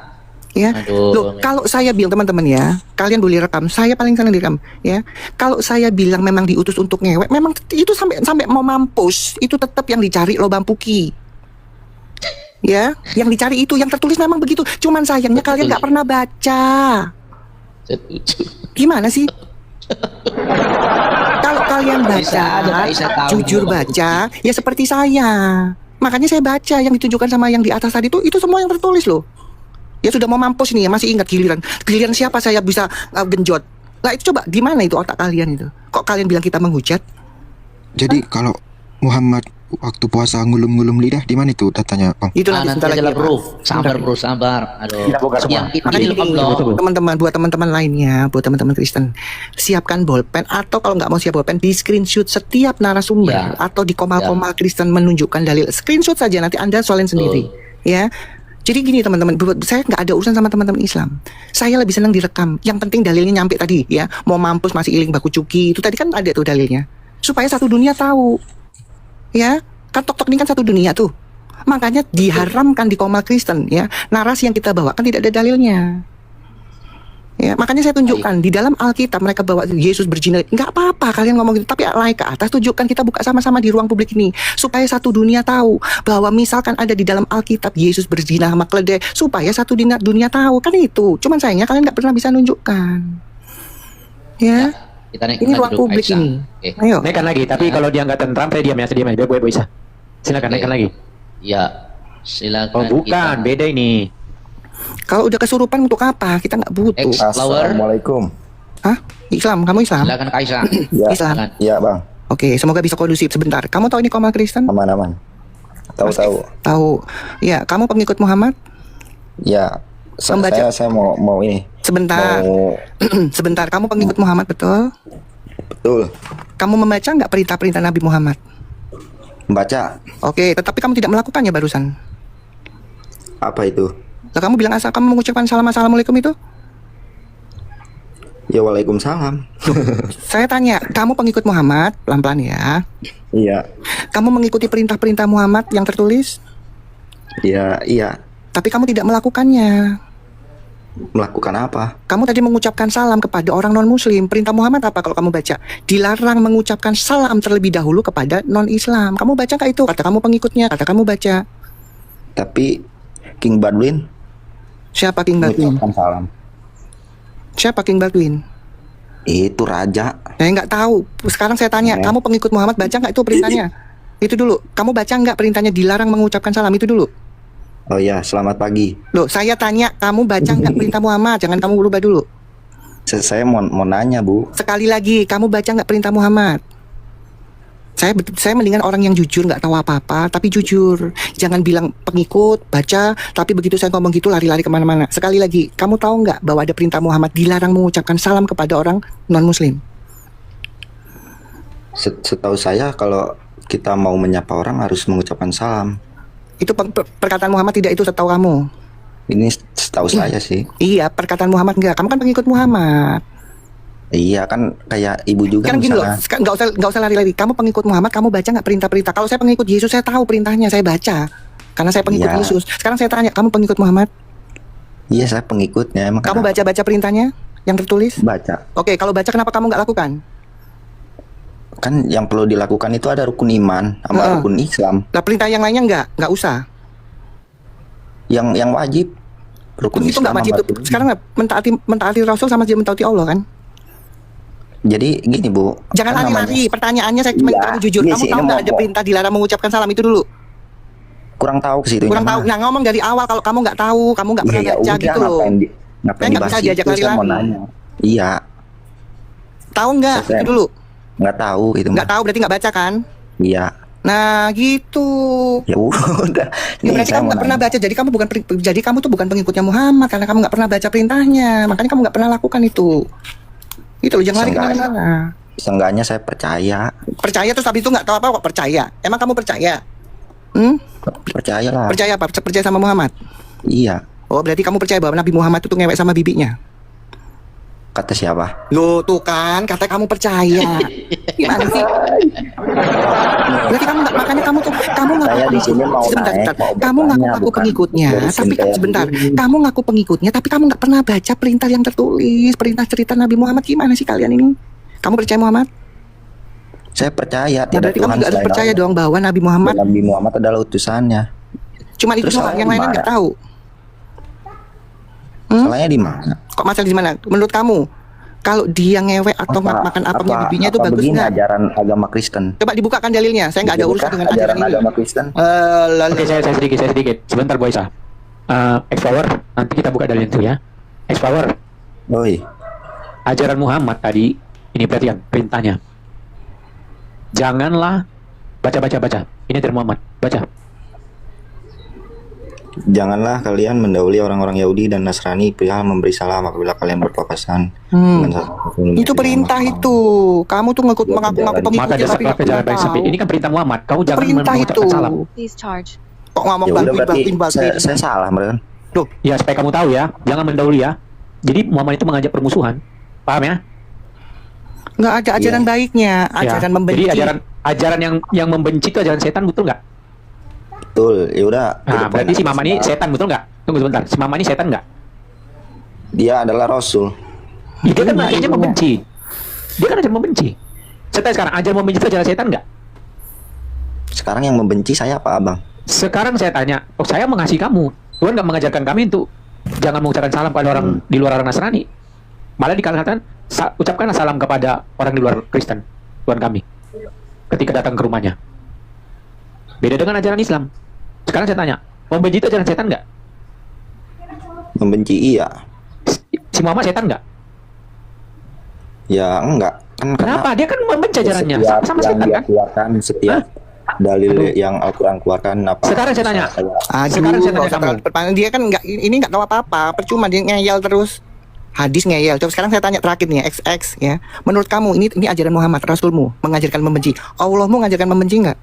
Ya, loh, kalau saya bilang teman-teman ya, kalian boleh rekam. Saya paling senang direkam ya. Kalau saya bilang memang diutus untuk ngewek, memang itu sampai mau mampus, itu tetap yang dicari lobang puki. Ya, yang dicari itu yang tertulis memang begitu. Cuman sayangnya kalian nggak pernah baca. Gimana sih? Kalau kalian baca, jujur baca, ya seperti saya. Makanya saya baca yang ditunjukkan sama yang di atas tadi itu semua yang tertulis loh. Ya sudah mau mampus nih ya, masih ingat giliran siapa saya bisa genjot. Lah itu coba di mana itu otak kalian itu? Kok kalian bilang kita menghujat? Jadi kalau Muhammad waktu puasa ngulum-ngulum lidah di mana itu datanya, Bang? Itu nanti nanti aja bro. Sabar. Aduh. Teman-teman, buat teman-teman lainnya, buat teman-teman Kristen, siapkan bolpen atau kalau nggak mau siap bolpen, di screenshot setiap narasumber atau di komal-komal Kristen menunjukkan dalil. Screenshot saja nanti Anda soalin sendiri, ya. Jadi gini teman-teman, saya nggak ada urusan sama teman-teman Islam. Saya lebih senang direkam. Yang penting dalilnya nyampe tadi, ya. Mau mampus masih iling baku cuki, itu tadi kan ada tuh dalilnya. Supaya satu dunia tahu. Ya, kan tok-tok ini kan satu dunia tuh. Makanya diharamkan di komal Kristen ya. Narasi yang kita bawakan tidak ada dalilnya. Ya, makanya saya tunjukkan di dalam Alkitab mereka bawa Yesus berzina. Enggak apa-apa kalian ngomong gitu, tapi naik ke atas tunjukkan, kita buka sama-sama di ruang publik ini supaya satu dunia tahu bahwa misalkan ada di dalam Alkitab Yesus berzina sama keledai, supaya satu dunia tahu kan itu. Cuman sayangnya kalian nggak pernah bisa nunjukkan. Ya. Ini ruang publik ini. Ayo. Naikkan lagi, tapi kalau dia nggak tentram, saya diam aja, biar gue bisa. Silakan naikkan lagi. Ya, silakan. Oh bukan, beda ini. Kalau udah kesurupan untuk apa? Kita nggak butuh. Assalamualaikum. Hah? Islam? Kamu Islam? Silakan Kaisa. Islam. Iya bang. Oke, semoga bisa kondusif sebentar. Kamu tahu ini komal Kristen? Aman. Tahu. Tahu. Ya, kamu pengikut Muhammad? Ya. Saya mau ini. Sebentar. Sebentar. Kamu pengikut Muhammad betul? Betul. Kamu membaca nggak perintah-perintah Nabi Muhammad? Membaca. Oke, tetapi kamu tidak melakukannya barusan. Apa itu? Lah kamu bilang asal kamu mengucapkan assalamualaikum itu? Ya waalaikumsalam. Saya tanya, kamu pengikut Muhammad? Pelan-pelan ya. Iya. Kamu mengikuti perintah-perintah Muhammad yang tertulis? Iya. Tapi kamu tidak melakukannya. Melakukan apa? Kamu tadi mengucapkan salam kepada orang non-muslim. Perintah Muhammad apa kalau kamu baca? Dilarang mengucapkan salam terlebih dahulu kepada non-Islam. Kamu baca nggak itu? Kata kamu pengikutnya, kata kamu baca. Tapi King Baldwin. Siapa King Baldwin? Salam. Siapa King Baldwin? Itu raja. Saya nggak tahu. Sekarang saya tanya, kamu pengikut Muhammad baca nggak itu perintahnya? Itu dulu. Kamu baca nggak perintahnya dilarang mengucapkan salam itu dulu? Oh ya, selamat pagi. Loh, saya tanya, kamu baca nggak perintah Muhammad? Jangan kamu berubah dulu. Saya mau nanya, Bu. Sekali lagi, kamu baca nggak perintah Muhammad? Saya mendingan orang yang jujur, nggak tahu apa-apa, tapi jujur. Jangan bilang pengikut, baca, tapi begitu saya ngomong gitu lari-lari kemana-mana. Sekali lagi, kamu tahu nggak bahwa ada perintah Muhammad dilarang mengucapkan salam kepada orang non-muslim? Setahu saya kalau kita mau menyapa orang harus mengucapkan salam. Itu perkataan Muhammad tidak itu setahu kamu? Ini setahu saya sih. Iya, perkataan Muhammad enggak. Kamu kan pengikut Muhammad. Iya kan, kayak ibu juga kan gini loh, nggak usah lari-lari. Kamu pengikut Muhammad, kamu baca nggak perintah-perintah? Kalau saya pengikut Yesus, saya tahu perintahnya, saya baca. Karena saya pengikut Yesus. Sekarang saya tanya, kamu pengikut Muhammad? Iya, saya pengikutnya. Kamu baca-baca perintahnya yang tertulis? Baca. Oke, kalau baca kenapa kamu nggak lakukan? Kan yang perlu dilakukan itu ada rukun iman sama rukun Islam. Lah perintah yang lainnya nggak usah. Yang wajib rukun itu Islam. Nggak wajib. Sekarang mentaati Rasul sama aja mentaati Allah kan? Jadi gini Bu, jangan lari-lari. Pertanyaannya saya cuma kamu jujur. Kamu tahu nggak ada perintah dilarang mengucapkan salam itu dulu? Kurang tahu ke situ. Kurang tahu. Nah ngomong dari awal kalau kamu nggak tahu, kamu nggak pernah baca gitu loh. Ngapain nggak bisa diajak lari-lari. Iya. Tahu nggak itu dulu? Nggak tahu itu. Nggak tahu berarti nggak baca kan? Iya. Nah gitu. Ya udah. Ya, berarti kamu nggak pernah baca. Jadi kamu tuh bukan pengikutnya Muhammad karena kamu nggak pernah baca perintahnya. Makanya kamu nggak pernah lakukan itu. Itu loh, jangan lari kemana-mana. Seenggaknya saya percaya. Percaya terus habis itu nggak tahu apa kok percaya. Emang kamu percaya? Percayalah. Percaya apa? Percaya sama Muhammad? Iya. Oh berarti kamu percaya bahwa Nabi Muhammad itu ngewek sama bibinya? Kata siapa? Loh tuh kan, kata kamu percaya. Gimana sih? Berarti kamu nggak, makanya kamu tuh, kamu Saya di sini mau sebentar, mau kamu ngaku pengikutnya, tapi sebentar, kamu ngaku pengikutnya, tapi kamu nggak pernah baca perintah yang tertulis, perintah cerita Nabi Muhammad. Gimana sih kalian ini? Kamu percaya Muhammad? Saya percaya. Nah, berarti kamu juga harus percaya dong bahwa Nabi Muhammad adalah utusannya. Cuma itu doang, yang lainnya nggak tahu. Salahnya di mana? Kok masalah di mana? Menurut kamu, kalau dia ngewek atau makan apemnya bibinya itu bagus nggak? Ajaran agama Kristen. Coba dibukakan dalilnya. Saya nggak ada urusan dengan ajaran ini. Agama Kristen. Oke, saya sedikit. Sebentar, Bu Aisyah. X-Power, nanti kita buka dalil itu ya. X-Power. Oi. Ajaran Muhammad tadi, ini perhatian perintahnya. Janganlah baca. Ini dari Muhammad. Baca. Janganlah kalian mendahului orang-orang Yahudi dan Nasrani perihal memberi salam apabila kalian berpapasan. Itu perintah itu. Kamu tuh mengaku-ngaku pengikutnya tapi nggak pernah tahu. Ini kan perintah Muhammad. Kau jangan perintah itu. Salam. Kok ngomong bantuin. Saya salah, mereka. Tuh, ya supaya kamu tahu ya, jangan mendahului ya. Jadi Muhammad itu mengajak permusuhan. Paham ya? Nggak ada ajaran baiknya, ajaran membenci. Jadi ajaran yang membenci itu ajaran setan, betul nggak? Betul, ya udah. Nah, berarti si Mama ini setan, betul nggak? Tunggu sebentar, si Mama ini setan nggak? Dia adalah Rasul. Dia kan ajarannya membenci. Dia kan ajaran membenci. Sekarang ajaran membenci itu ajaran setan nggak? Sekarang yang membenci saya apa, Abang? Sekarang saya tanya, saya mengasihi kamu. Tuhan nggak mengajarkan kami untuk jangan mengucapkan salam pada orang di luar orang Nasrani. Malah dikatakan, ucapkanlah salam kepada orang di luar Kristen, Tuhan kami, ketika datang ke rumahnya. Beda dengan ajaran Islam. Sekarang saya tanya, membenci itu ajaran setan nggak? Membenci iya. Si Muhammad setan nggak? Ya enggak. Kenapa? Dia kan membenci ajarannya. Sama setan kan? Keluarkan setiap dalil yang Al-Quran keluarkan apa? Sekarang saya tanya. Sekarang saya tanya kamu. Dia kan nggak tahu apa-apa. Percuma dia ngeyel terus. Hadis ngeyel. Coba sekarang saya tanya terakhir nih, XX ya. Menurut kamu ini ajaran Muhammad, Rasulmu mengajarkan membenci. Allahmu mengajarkan membenci nggak?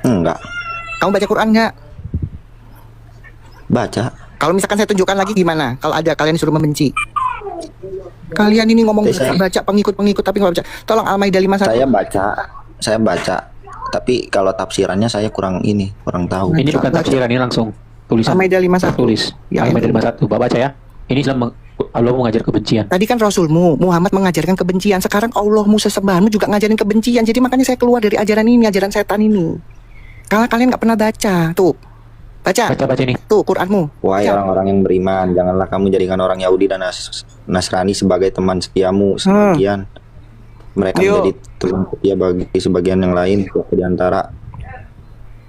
Enggak. Kamu baca Quran nggak? Baca. Kalau misalkan saya tunjukkan lagi gimana? Kalau ada kalian disuruh membenci. Kalian ini ngomong baca pengikut tapi nggak baca. Tolong Al-Maidah 51. Saya baca. Tapi kalau tafsirannya saya kurang tahu. Ini bukan tafsiran, ini langsung tulisan. Al-Maidah 51. Tulis. Al-Maidah 51. Bapak baca ya. Ini Islam Allah mengajar kebencian. Tadi kan Rasulmu Muhammad mengajarkan kebencian. Sekarang Allahmu sesembahanmu juga ngajarin kebencian. Jadi makanya saya keluar dari ajaran ini, ajaran setan ini. Karena kalian nggak pernah baca. Tuh, baca ini. Tuh Quranmu. Wahai orang-orang yang beriman, janganlah kamu jadikan orang Yahudi dan Nasrani sebagai teman setiamu. Sebagian mereka menjadi teman setia bagi sebagian yang lain. Di antara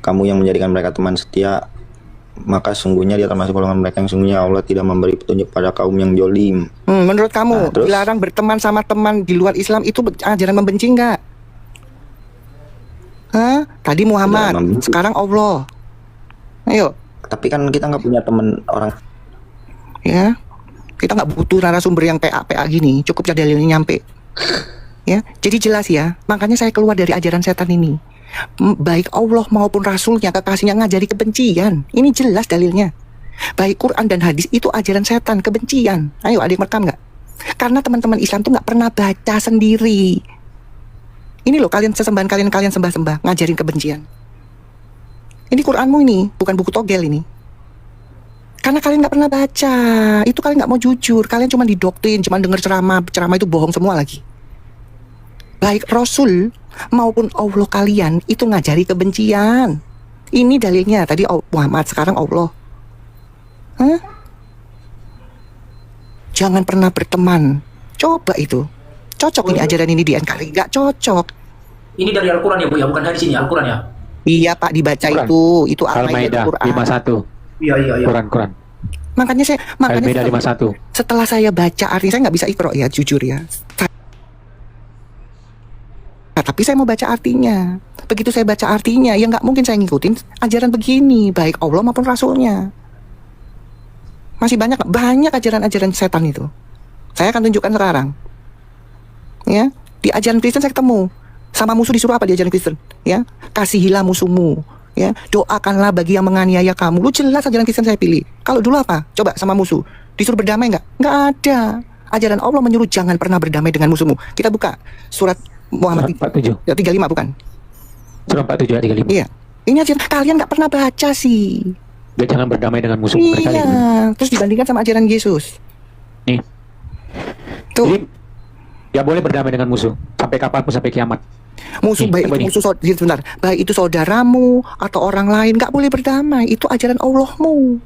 kamu yang menjadikan mereka teman setia, maka sungguhnya dia termasuk golongan mereka yang sungguhnya Allah tidak memberi petunjuk pada kaum yang jolim. Menurut kamu dilarang berteman sama teman di luar Islam itu ajaran membenci nggak? Tadi Muhammad, sekarang Allah. Ayo. Tapi kan kita nggak punya teman orang. Ya, kita nggak butuh narasumber yang PA gini. Cukup dalilnya nyampe. Ya, jadi jelas ya. Makanya saya keluar dari ajaran setan ini. Baik Allah maupun Rasulnya, kekasihnya ngajari kebencian. Ini jelas dalilnya. Baik Quran dan hadis itu ajaran setan, kebencian. Ayo, ada yang merekam nggak? Karena teman-teman Islam tuh nggak pernah baca sendiri. Ini loh kalian sesembahan kalian sembah-sembah ngajarin kebencian. Ini Quranmu ini, bukan buku togel ini. Karena kalian nggak pernah baca. Itu kalian nggak mau jujur. Kalian cuma didoktrin, cuma denger ceramah itu bohong semua lagi. Baik Rasul maupun Allah kalian itu ngajari kebencian. Ini dalilnya. Tadi Muhammad, sekarang Allah. Jangan pernah berteman. Coba itu. Cocok ini ajaran ini di NKRI? Gak cocok. Ini dari Al-Quran ya Bu ya, bukan dari sini Al-Quran ya? Iya Pak, dibaca Quran. Itu Al-Maidah 51. Iya. Quran. Makanya Al-Maidah 51. Setelah saya baca artinya saya nggak bisa ikro ya, jujur ya. tapi saya mau baca artinya. Begitu saya baca artinya, ya nggak mungkin saya ngikutin ajaran begini, baik Allah maupun Rasulnya. Masih banyak ajaran-ajaran setan itu. Saya akan tunjukkan sekarang. Ya, di ajaran Kristen saya ketemu. Sama musuh disuruh apa di ajaran Kristen? Ya, kasihilah musuhmu. Ya, doakanlah bagi yang menganiaya kamu. Lu jelas ajaran Kristen saya pilih. Kalau dulu apa? Coba sama musuh. Disuruh berdamai nggak? Nggak ada. Ajaran Allah menyuruh jangan pernah berdamai dengan musuhmu. Kita buka surat Muhammad 47. Ya, 35 bukan? Surat 47 ayat 35. Iya. Ini ajaran kalian nggak pernah baca sih. Dia jangan berdamai dengan musuh mereka. Iya. Terus dibandingkan sama ajaran Yesus. Nih. Tuh. Jadi, ya boleh berdamai dengan musuh sampai kapanpun, sampai kiamat. Musuh baik itu musuh sebentar, baik itu saudaramu atau orang lain nggak boleh berdamai. Itu ajaran Allahmu.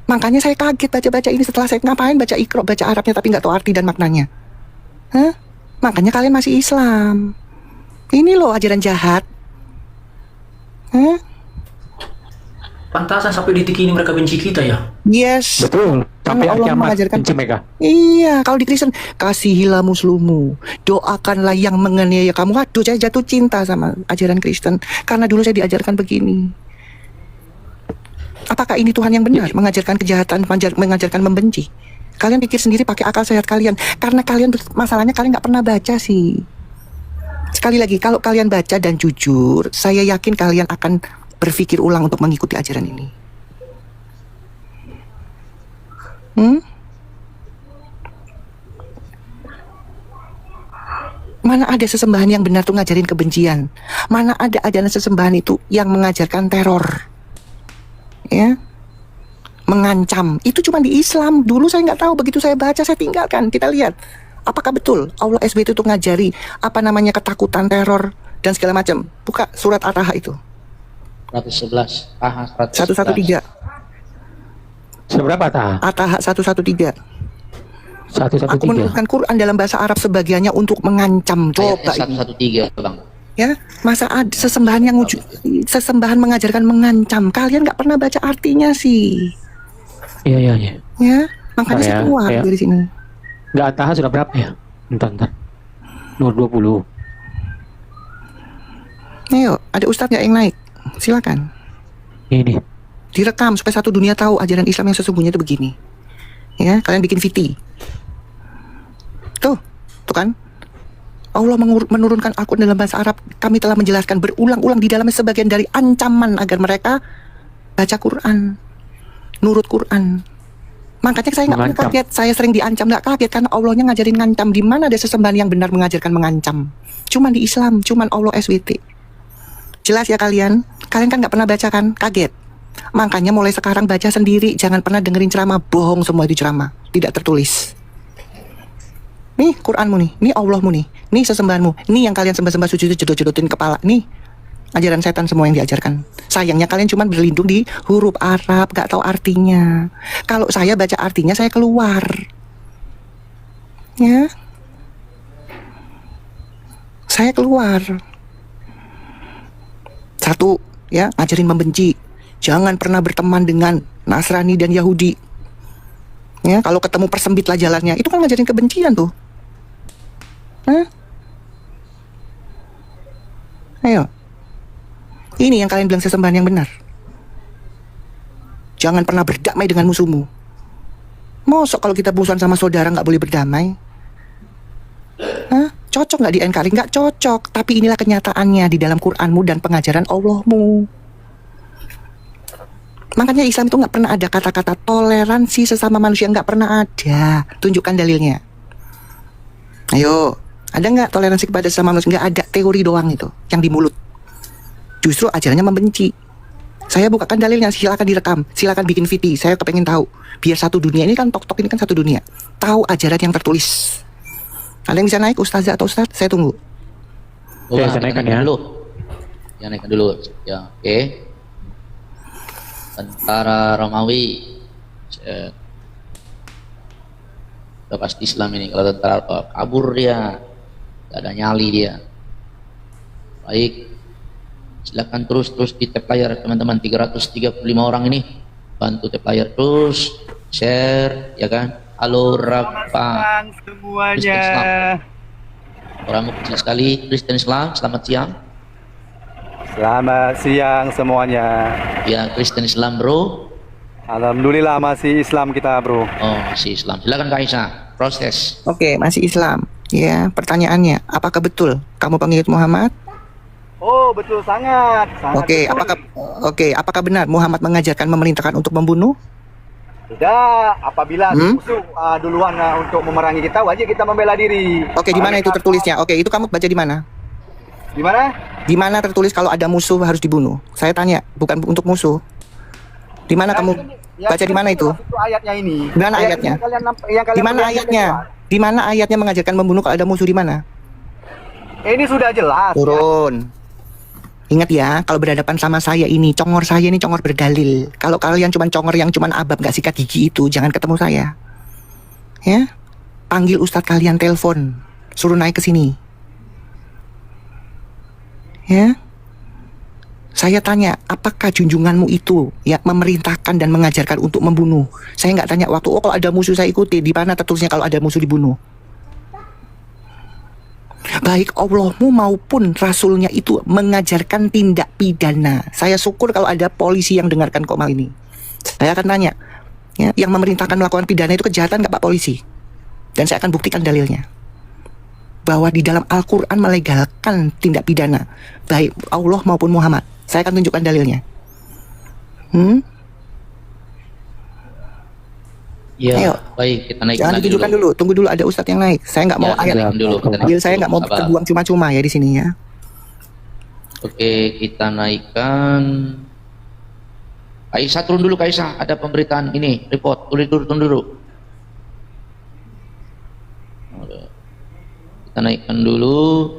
Makanya saya kaget baca-baca ini setelah saya ngapain baca Iqra, baca Arabnya tapi nggak tahu arti dan maknanya. Hah? Makanya kalian masih Islam. Ini loh ajaran jahat. Hah? Pantasan sampai detik ini mereka benci kita ya. Yes. Betul. Sampai Allah kiamat mengajarkan benci mereka. Iya, kalau di Kristen kasihilah musuhmu, doakanlah yang menganiaya kamu. Waduh, saya jatuh cinta sama ajaran Kristen karena dulu saya diajarkan begini. Apakah ini Tuhan yang benar mengajarkan kejahatan, mengajarkan membenci? Kalian pikir sendiri pakai akal sehat kalian. Karena kalian masalahnya kalian nggak pernah baca sih. Sekali lagi, kalau kalian baca dan jujur, saya yakin kalian akan berpikir ulang untuk mengikuti ajaran ini. Mana ada sesembahan yang benar tuh ngajarin kebencian? Mana ada ajaran sesembahan itu yang mengajarkan teror? Ya, mengancam. Itu cuma di Islam. Dulu saya nggak tahu, begitu saya baca saya tinggalkan. Kita lihat apakah betul Allah SWT itu ngajari apa namanya ketakutan, teror dan segala macam. Buka surat At-Taha itu 111. 113. Seberapa Taha? At-Taha 113. 113. Aku menurunkan Quran dalam bahasa Arab sebagiannya untuk mengancam. Coba Ayatnya 113, Bang. ya, masa ada sesembahan yang sesembahan mengajarkan mengancam. Kalian nggak pernah baca artinya sih. Iya. Ya, makanya saya keluar dari sini. Nggak Taha sudah berapa ya? Bentar. Nomor 20. Ayo, ada ustadz nggak yang naik? Silakan. Ini. Direkam supaya satu dunia tahu ajaran Islam yang sesungguhnya itu begini. Ya, kalian bikin VT. Tuh kan? Allah menurunkan Al-Quran dalam bahasa Arab. Kami telah menjelaskan berulang-ulang di dalamnya sebagian dari ancaman agar mereka baca Quran, nurut Quran. Makanya saya nggak pernah kaget. Saya sering diancam, nggak kaget karena Allahnya ngajarin ngancam. Di mana ada sesembahan yang benar mengajarkan mengancam? Cuman di Islam, cuman Allah SWT. Jelas ya kalian? Kalian kan nggak pernah baca kan? Kaget. Makanya mulai sekarang baca sendiri. Jangan pernah dengerin ceramah. Bohong semua itu ceramah. Tidak tertulis. Nih Quranmu nih. Nih Allahmu nih. Nih sesembahanmu. Nih yang kalian sembah-sembah suci itu jedot-jedotin kepala. Nih ajaran setan semua yang diajarkan. Sayangnya kalian cuma berlindung di huruf Arab. Gak tahu artinya. Kalau saya baca artinya saya keluar. Ya, saya keluar. Satu, ya, ngajarin membenci. Jangan pernah berteman dengan Nasrani dan Yahudi. Ya, kalau ketemu persempitlah jalannya. Itu kan ngajarin kebencian tuh. Hah? Ayo. Ini yang kalian bilang sesembahan yang benar. Jangan pernah berdamai dengan musuhmu. Mosok kalau kita musuhan sama saudara nggak boleh berdamai? Hah? Cocok nggak di NKRI? Nggak cocok. Tapi inilah kenyataannya di dalam Quranmu dan pengajaran Allahmu. Makanya Islam itu nggak pernah ada kata-kata toleransi sesama manusia. Nggak pernah ada. Tunjukkan dalilnya. Ayo. Ada nggak toleransi kepada sesama manusia? Nggak ada, teori doang itu yang di mulut. Justru ajarannya membenci. Saya bukakan dalilnya, silakan direkam, silakan bikin VT. Saya kepengen tahu. Biar satu dunia, ini kan tok-tok ini kan satu dunia. Tahu ajaran yang tertulis. Ada yang bisa naik Ustazah atau Ustaz? Saya tunggu. Ya, saya naikkan ya. Dulu. Yang naikkan dulu. Ya, oke. Tentara Romawi. Udah pasti Islam ini. Kalau tentara kabur dia, gak ada nyali dia. Baik. Silakan terus di tap layar teman-teman. 335 orang ini. Bantu tap layar terus. Share, ya kan? Halo Rafa. Semuanya. Suaramu kecil sekali. Kristen Islam, selamat siang. Selamat siang semuanya. Ya, Kristen Islam bro. Alhamdulillah masih Islam kita bro. Oh, masih Islam. Silakan Kak Aisyah, proses. Oke, masih Islam. Ya, pertanyaannya, apakah betul kamu pengikut Muhammad? Oh betul sangat. Oke, apakah benar Muhammad mengajarkan memerintahkan untuk membunuh? Tidak. Apabila musuh duluan untuk memerangi kita, wajib kita membela diri. Oke, di mana itu tertulisnya? Oke, itu kamu baca di mana? Di mana? Di mana tertulis kalau ada musuh harus dibunuh? Saya tanya, bukan untuk musuh. Di mana kamu baca di mana itu? Ayatnya ini. Di mana ayatnya? Di mana ayatnya? Di mana ayatnya mengajarkan membunuh kalau ada musuh di mana? Ini sudah jelas. Turun. Ingat ya, kalau berhadapan sama saya ini, congor saya ini congor berdalil. Kalau kalian cuman congor yang cuman abab gak sikat gigi itu, jangan ketemu saya. Ya, panggil ustadz kalian, telepon, suruh naik ke sini. Ya, saya tanya, apakah junjunganmu itu ya memerintahkan dan mengajarkan untuk membunuh? Saya nggak tanya waktu, oh kalau ada musuh saya ikuti. Di mana tertulisnya kalau ada musuh dibunuh? Baik Allahmu maupun Rasulnya itu mengajarkan tindak pidana. Saya syukur kalau ada polisi yang dengarkan komal ini. Saya akan tanya, ya, yang memerintahkan melakukan pidana itu kejahatan nggak Pak Polisi? Dan saya akan buktikan dalilnya. Bahwa di dalam Al-Quran melegalkan tindak pidana, baik Allah maupun Muhammad. Saya akan tunjukkan dalilnya. Ya, ayo. Baik, kita naik. Jangan ditunjukkan dulu, tunggu dulu ada ustadz yang naik. Saya nggak mau ayat. Saya nggak mau terbuang cuma-cuma ya di sini ya. Oke, kita naikkan. Aisyah turun dulu, Aisyah. Ada pemberitaan ini, report. Turun dulu. Kita naikkan dulu.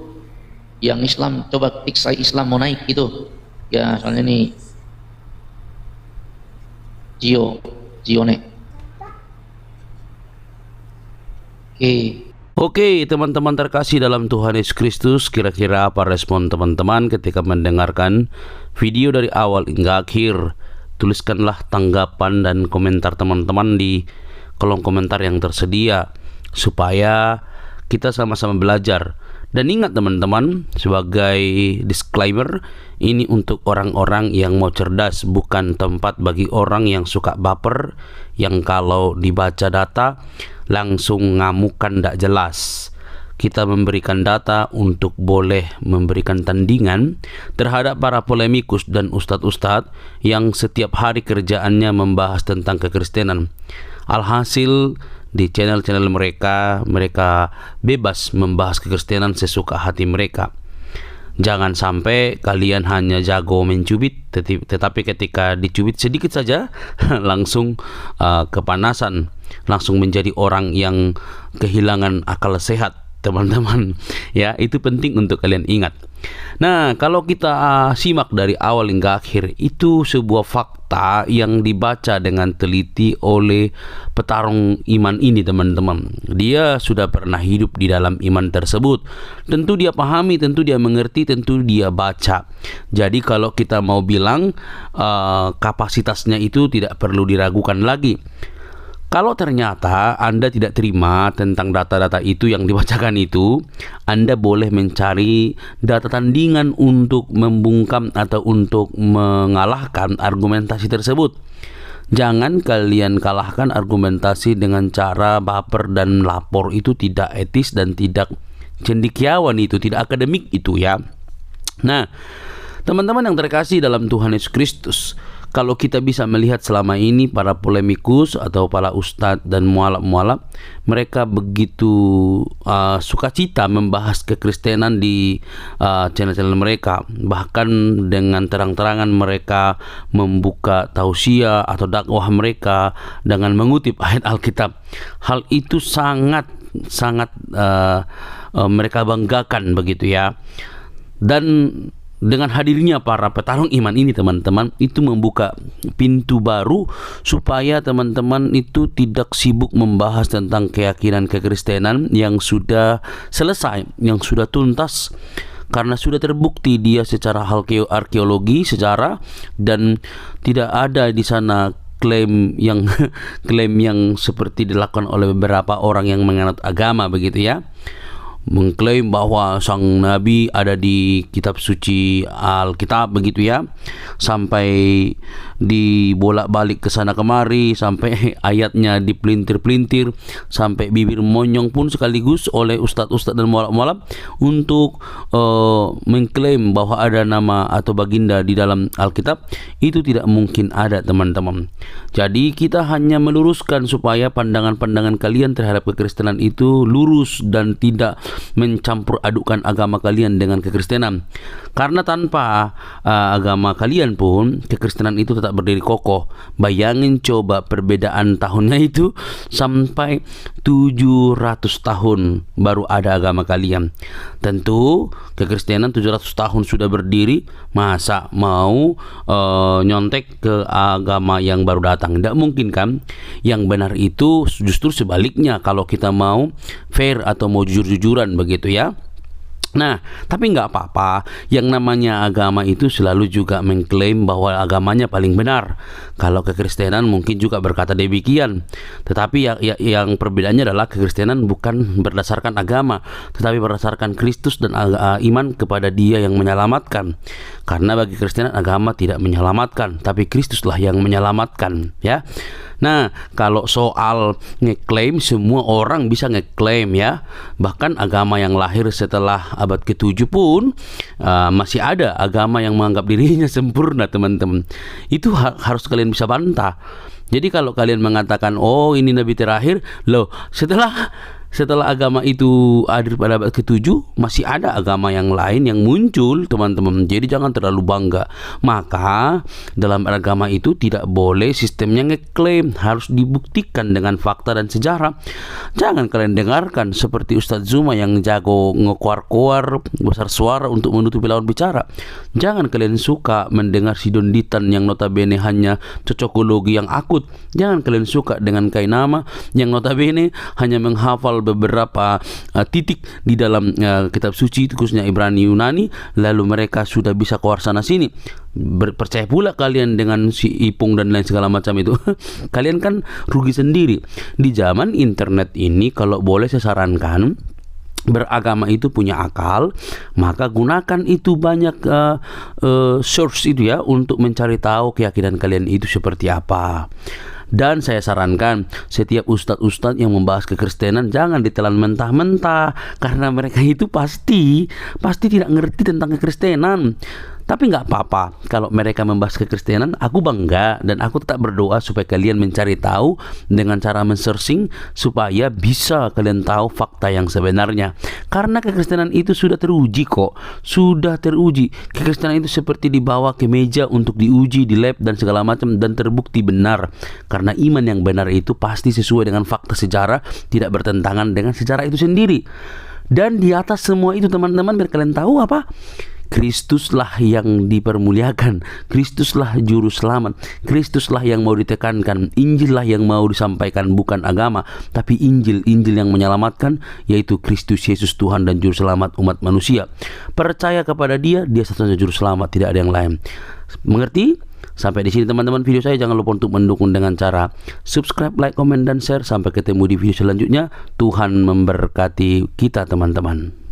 Yang Islam, coba ketik saya Islam mau naik gitu. Ya, soalnya ini Gio nek. Oke, teman-teman terkasih dalam Tuhan Yesus Kristus, kira-kira apa respon teman-teman ketika mendengarkan video dari awal hingga akhir? Tuliskanlah tanggapan dan komentar teman-teman di kolom komentar yang tersedia supaya kita sama-sama belajar. Dan ingat teman-teman, sebagai disclaimer, ini untuk orang-orang yang mau cerdas, bukan tempat bagi orang yang suka baper, yang kalau dibaca data langsung ngamukan tidak jelas. Kita memberikan data untuk boleh memberikan tandingan terhadap para polemikus dan ustadz-ustadz yang setiap hari kerjaannya membahas tentang kekristenan. Alhasil di channel-channel mereka bebas membahas kekristenan sesuka hati mereka. Jangan sampai kalian hanya jago mencubit, tetapi ketika dicubit sedikit saja langsung kepanasan, langsung menjadi orang yang kehilangan akal sehat, teman-teman. Ya, itu penting untuk kalian ingat. Nah, kalau kita simak dari awal hingga akhir, itu sebuah fakta yang dibaca dengan teliti oleh petarung iman ini, teman-teman. Dia sudah pernah hidup di dalam iman tersebut. Tentu dia pahami, tentu dia mengerti, tentu dia baca. Jadi kalau kita mau bilang kapasitasnya itu tidak perlu diragukan lagi. Kalau ternyata Anda tidak terima tentang data-data itu yang dibacakan itu, Anda boleh mencari data tandingan untuk membungkam atau untuk mengalahkan argumentasi tersebut. Jangan kalian kalahkan argumentasi dengan cara baper dan lapor. Itu tidak etis dan tidak cendekiawan, itu tidak akademik itu ya. Nah, teman-teman yang terkasih dalam Tuhan Yesus Kristus, kalau kita bisa melihat selama ini para polemikus atau para ustadz dan mualaf-mualaf, mereka begitu sukacita membahas kekristenan di channel-channel mereka. Bahkan dengan terang-terangan mereka membuka tausiah atau dakwah mereka dengan mengutip ayat Alkitab. Hal itu sangat mereka banggakan begitu ya. Dan dengan hadirnya para petarung iman ini, teman-teman, itu membuka pintu baru supaya teman-teman itu tidak sibuk membahas tentang keyakinan kekristenan yang sudah selesai, yang sudah tuntas, karena sudah terbukti dia secara arkeologi, sejarah, dan tidak ada di sana klaim yang seperti dilakukan oleh beberapa orang yang menganut agama begitu ya. mengklaim bahwa sang nabi ada di kitab suci Alkitab begitu ya, sampai dibolak-balik ke sana kemari, sampai ayatnya dipelintir-pelintir, sampai bibir monyong pun sekaligus oleh ustadz-ustadz dan mualaf-mualaf untuk mengklaim bahwa ada nama atau baginda di dalam Alkitab. Itu tidak mungkin ada, teman-teman. Jadi kita hanya meluruskan supaya pandangan-pandangan kalian terhadap kekristenan itu lurus dan tidak mencampur adukkan agama kalian dengan kekristenan. Karena tanpa agama kalian pun kekristenan itu tetap berdiri kokoh. Bayangin coba perbedaan tahunnya itu sampai 700 tahun baru ada agama kalian. Tentu kekristenan 700 tahun sudah berdiri, masa mau nyontek ke agama yang baru datang? Tidak mungkin kan? Yang benar itu justru sebaliknya, kalau kita mau fair atau mau jujur-jujuran begitu ya. Nah, tapi nggak apa-apa. Yang namanya agama itu selalu juga mengklaim bahwa agamanya paling benar. Kalau kekristenan mungkin juga berkata demikian. Tetapi yang perbedaannya adalah kekristenan bukan berdasarkan agama, tetapi berdasarkan Kristus dan iman kepada Dia yang menyelamatkan. Karena bagi Kristenan agama tidak menyelamatkan, tapi Kristuslah yang menyelamatkan, ya. Nah, kalau soal ngeklaim, semua orang bisa ngeklaim ya. Bahkan agama yang lahir setelah abad ke-7 pun masih ada agama yang menganggap dirinya sempurna, teman-teman. Itu harus kalian bisa bantah. Jadi kalau kalian mengatakan, oh ini nabi terakhir, loh setelah agama itu hadir pada abad ke-7 masih ada agama yang lain yang muncul, teman-teman. Jadi jangan terlalu bangga. Maka dalam agama itu tidak boleh sistemnya ngeklaim, harus dibuktikan dengan fakta dan sejarah. Jangan kalian dengarkan seperti Ustadz Zuma yang jago ngekuar-kuar besar suara untuk menutupi lawan bicara. Jangan kalian suka mendengar si Donditan yang notabene hanya cocokologi yang akut. Jangan kalian suka dengan Kainama yang notabene hanya menghafal beberapa titik di dalam kitab suci, khususnya Ibrani Yunani, lalu mereka sudah bisa keluar sana sini. Percaya pula kalian dengan si Ipung dan lain segala macam itu. Kalian kan rugi sendiri. Di zaman internet ini, kalau boleh saya sarankan, beragama itu punya akal, maka gunakan itu banyak source itu ya, untuk mencari tahu keyakinan kalian itu seperti apa. Dan saya sarankan setiap ustadz-ustadz yang membahas kekristenan jangan ditelan mentah-mentah, karena mereka itu pasti tidak ngerti tentang kekristenan. Tapi nggak apa-apa kalau mereka membahas kekristenan, aku bangga dan aku tetap berdoa supaya kalian mencari tahu dengan cara men-searching supaya bisa kalian tahu fakta yang sebenarnya. Karena kekristenan itu sudah teruji kok, sudah teruji. Kekristenan itu seperti dibawa ke meja untuk diuji di lab dan segala macam, dan terbukti benar. Karena iman yang benar itu pasti sesuai dengan fakta sejarah, tidak bertentangan dengan sejarah itu sendiri. Dan di atas semua itu, teman-teman, biar kalian tahu apa? Kristuslah yang dipermuliakan, Kristuslah juru selamat, Kristuslah yang mau ditekankan, Injillah yang mau disampaikan, bukan agama, tapi Injil yang menyelamatkan, yaitu Kristus Yesus Tuhan dan juru selamat umat manusia. Percaya kepada Dia satu-satunya juru selamat, tidak ada yang lain. Mengerti? Sampai di sini teman-teman video saya. Jangan lupa untuk mendukung dengan cara subscribe, like, komen, dan share. Sampai ketemu di video selanjutnya. Tuhan memberkati kita, teman-teman.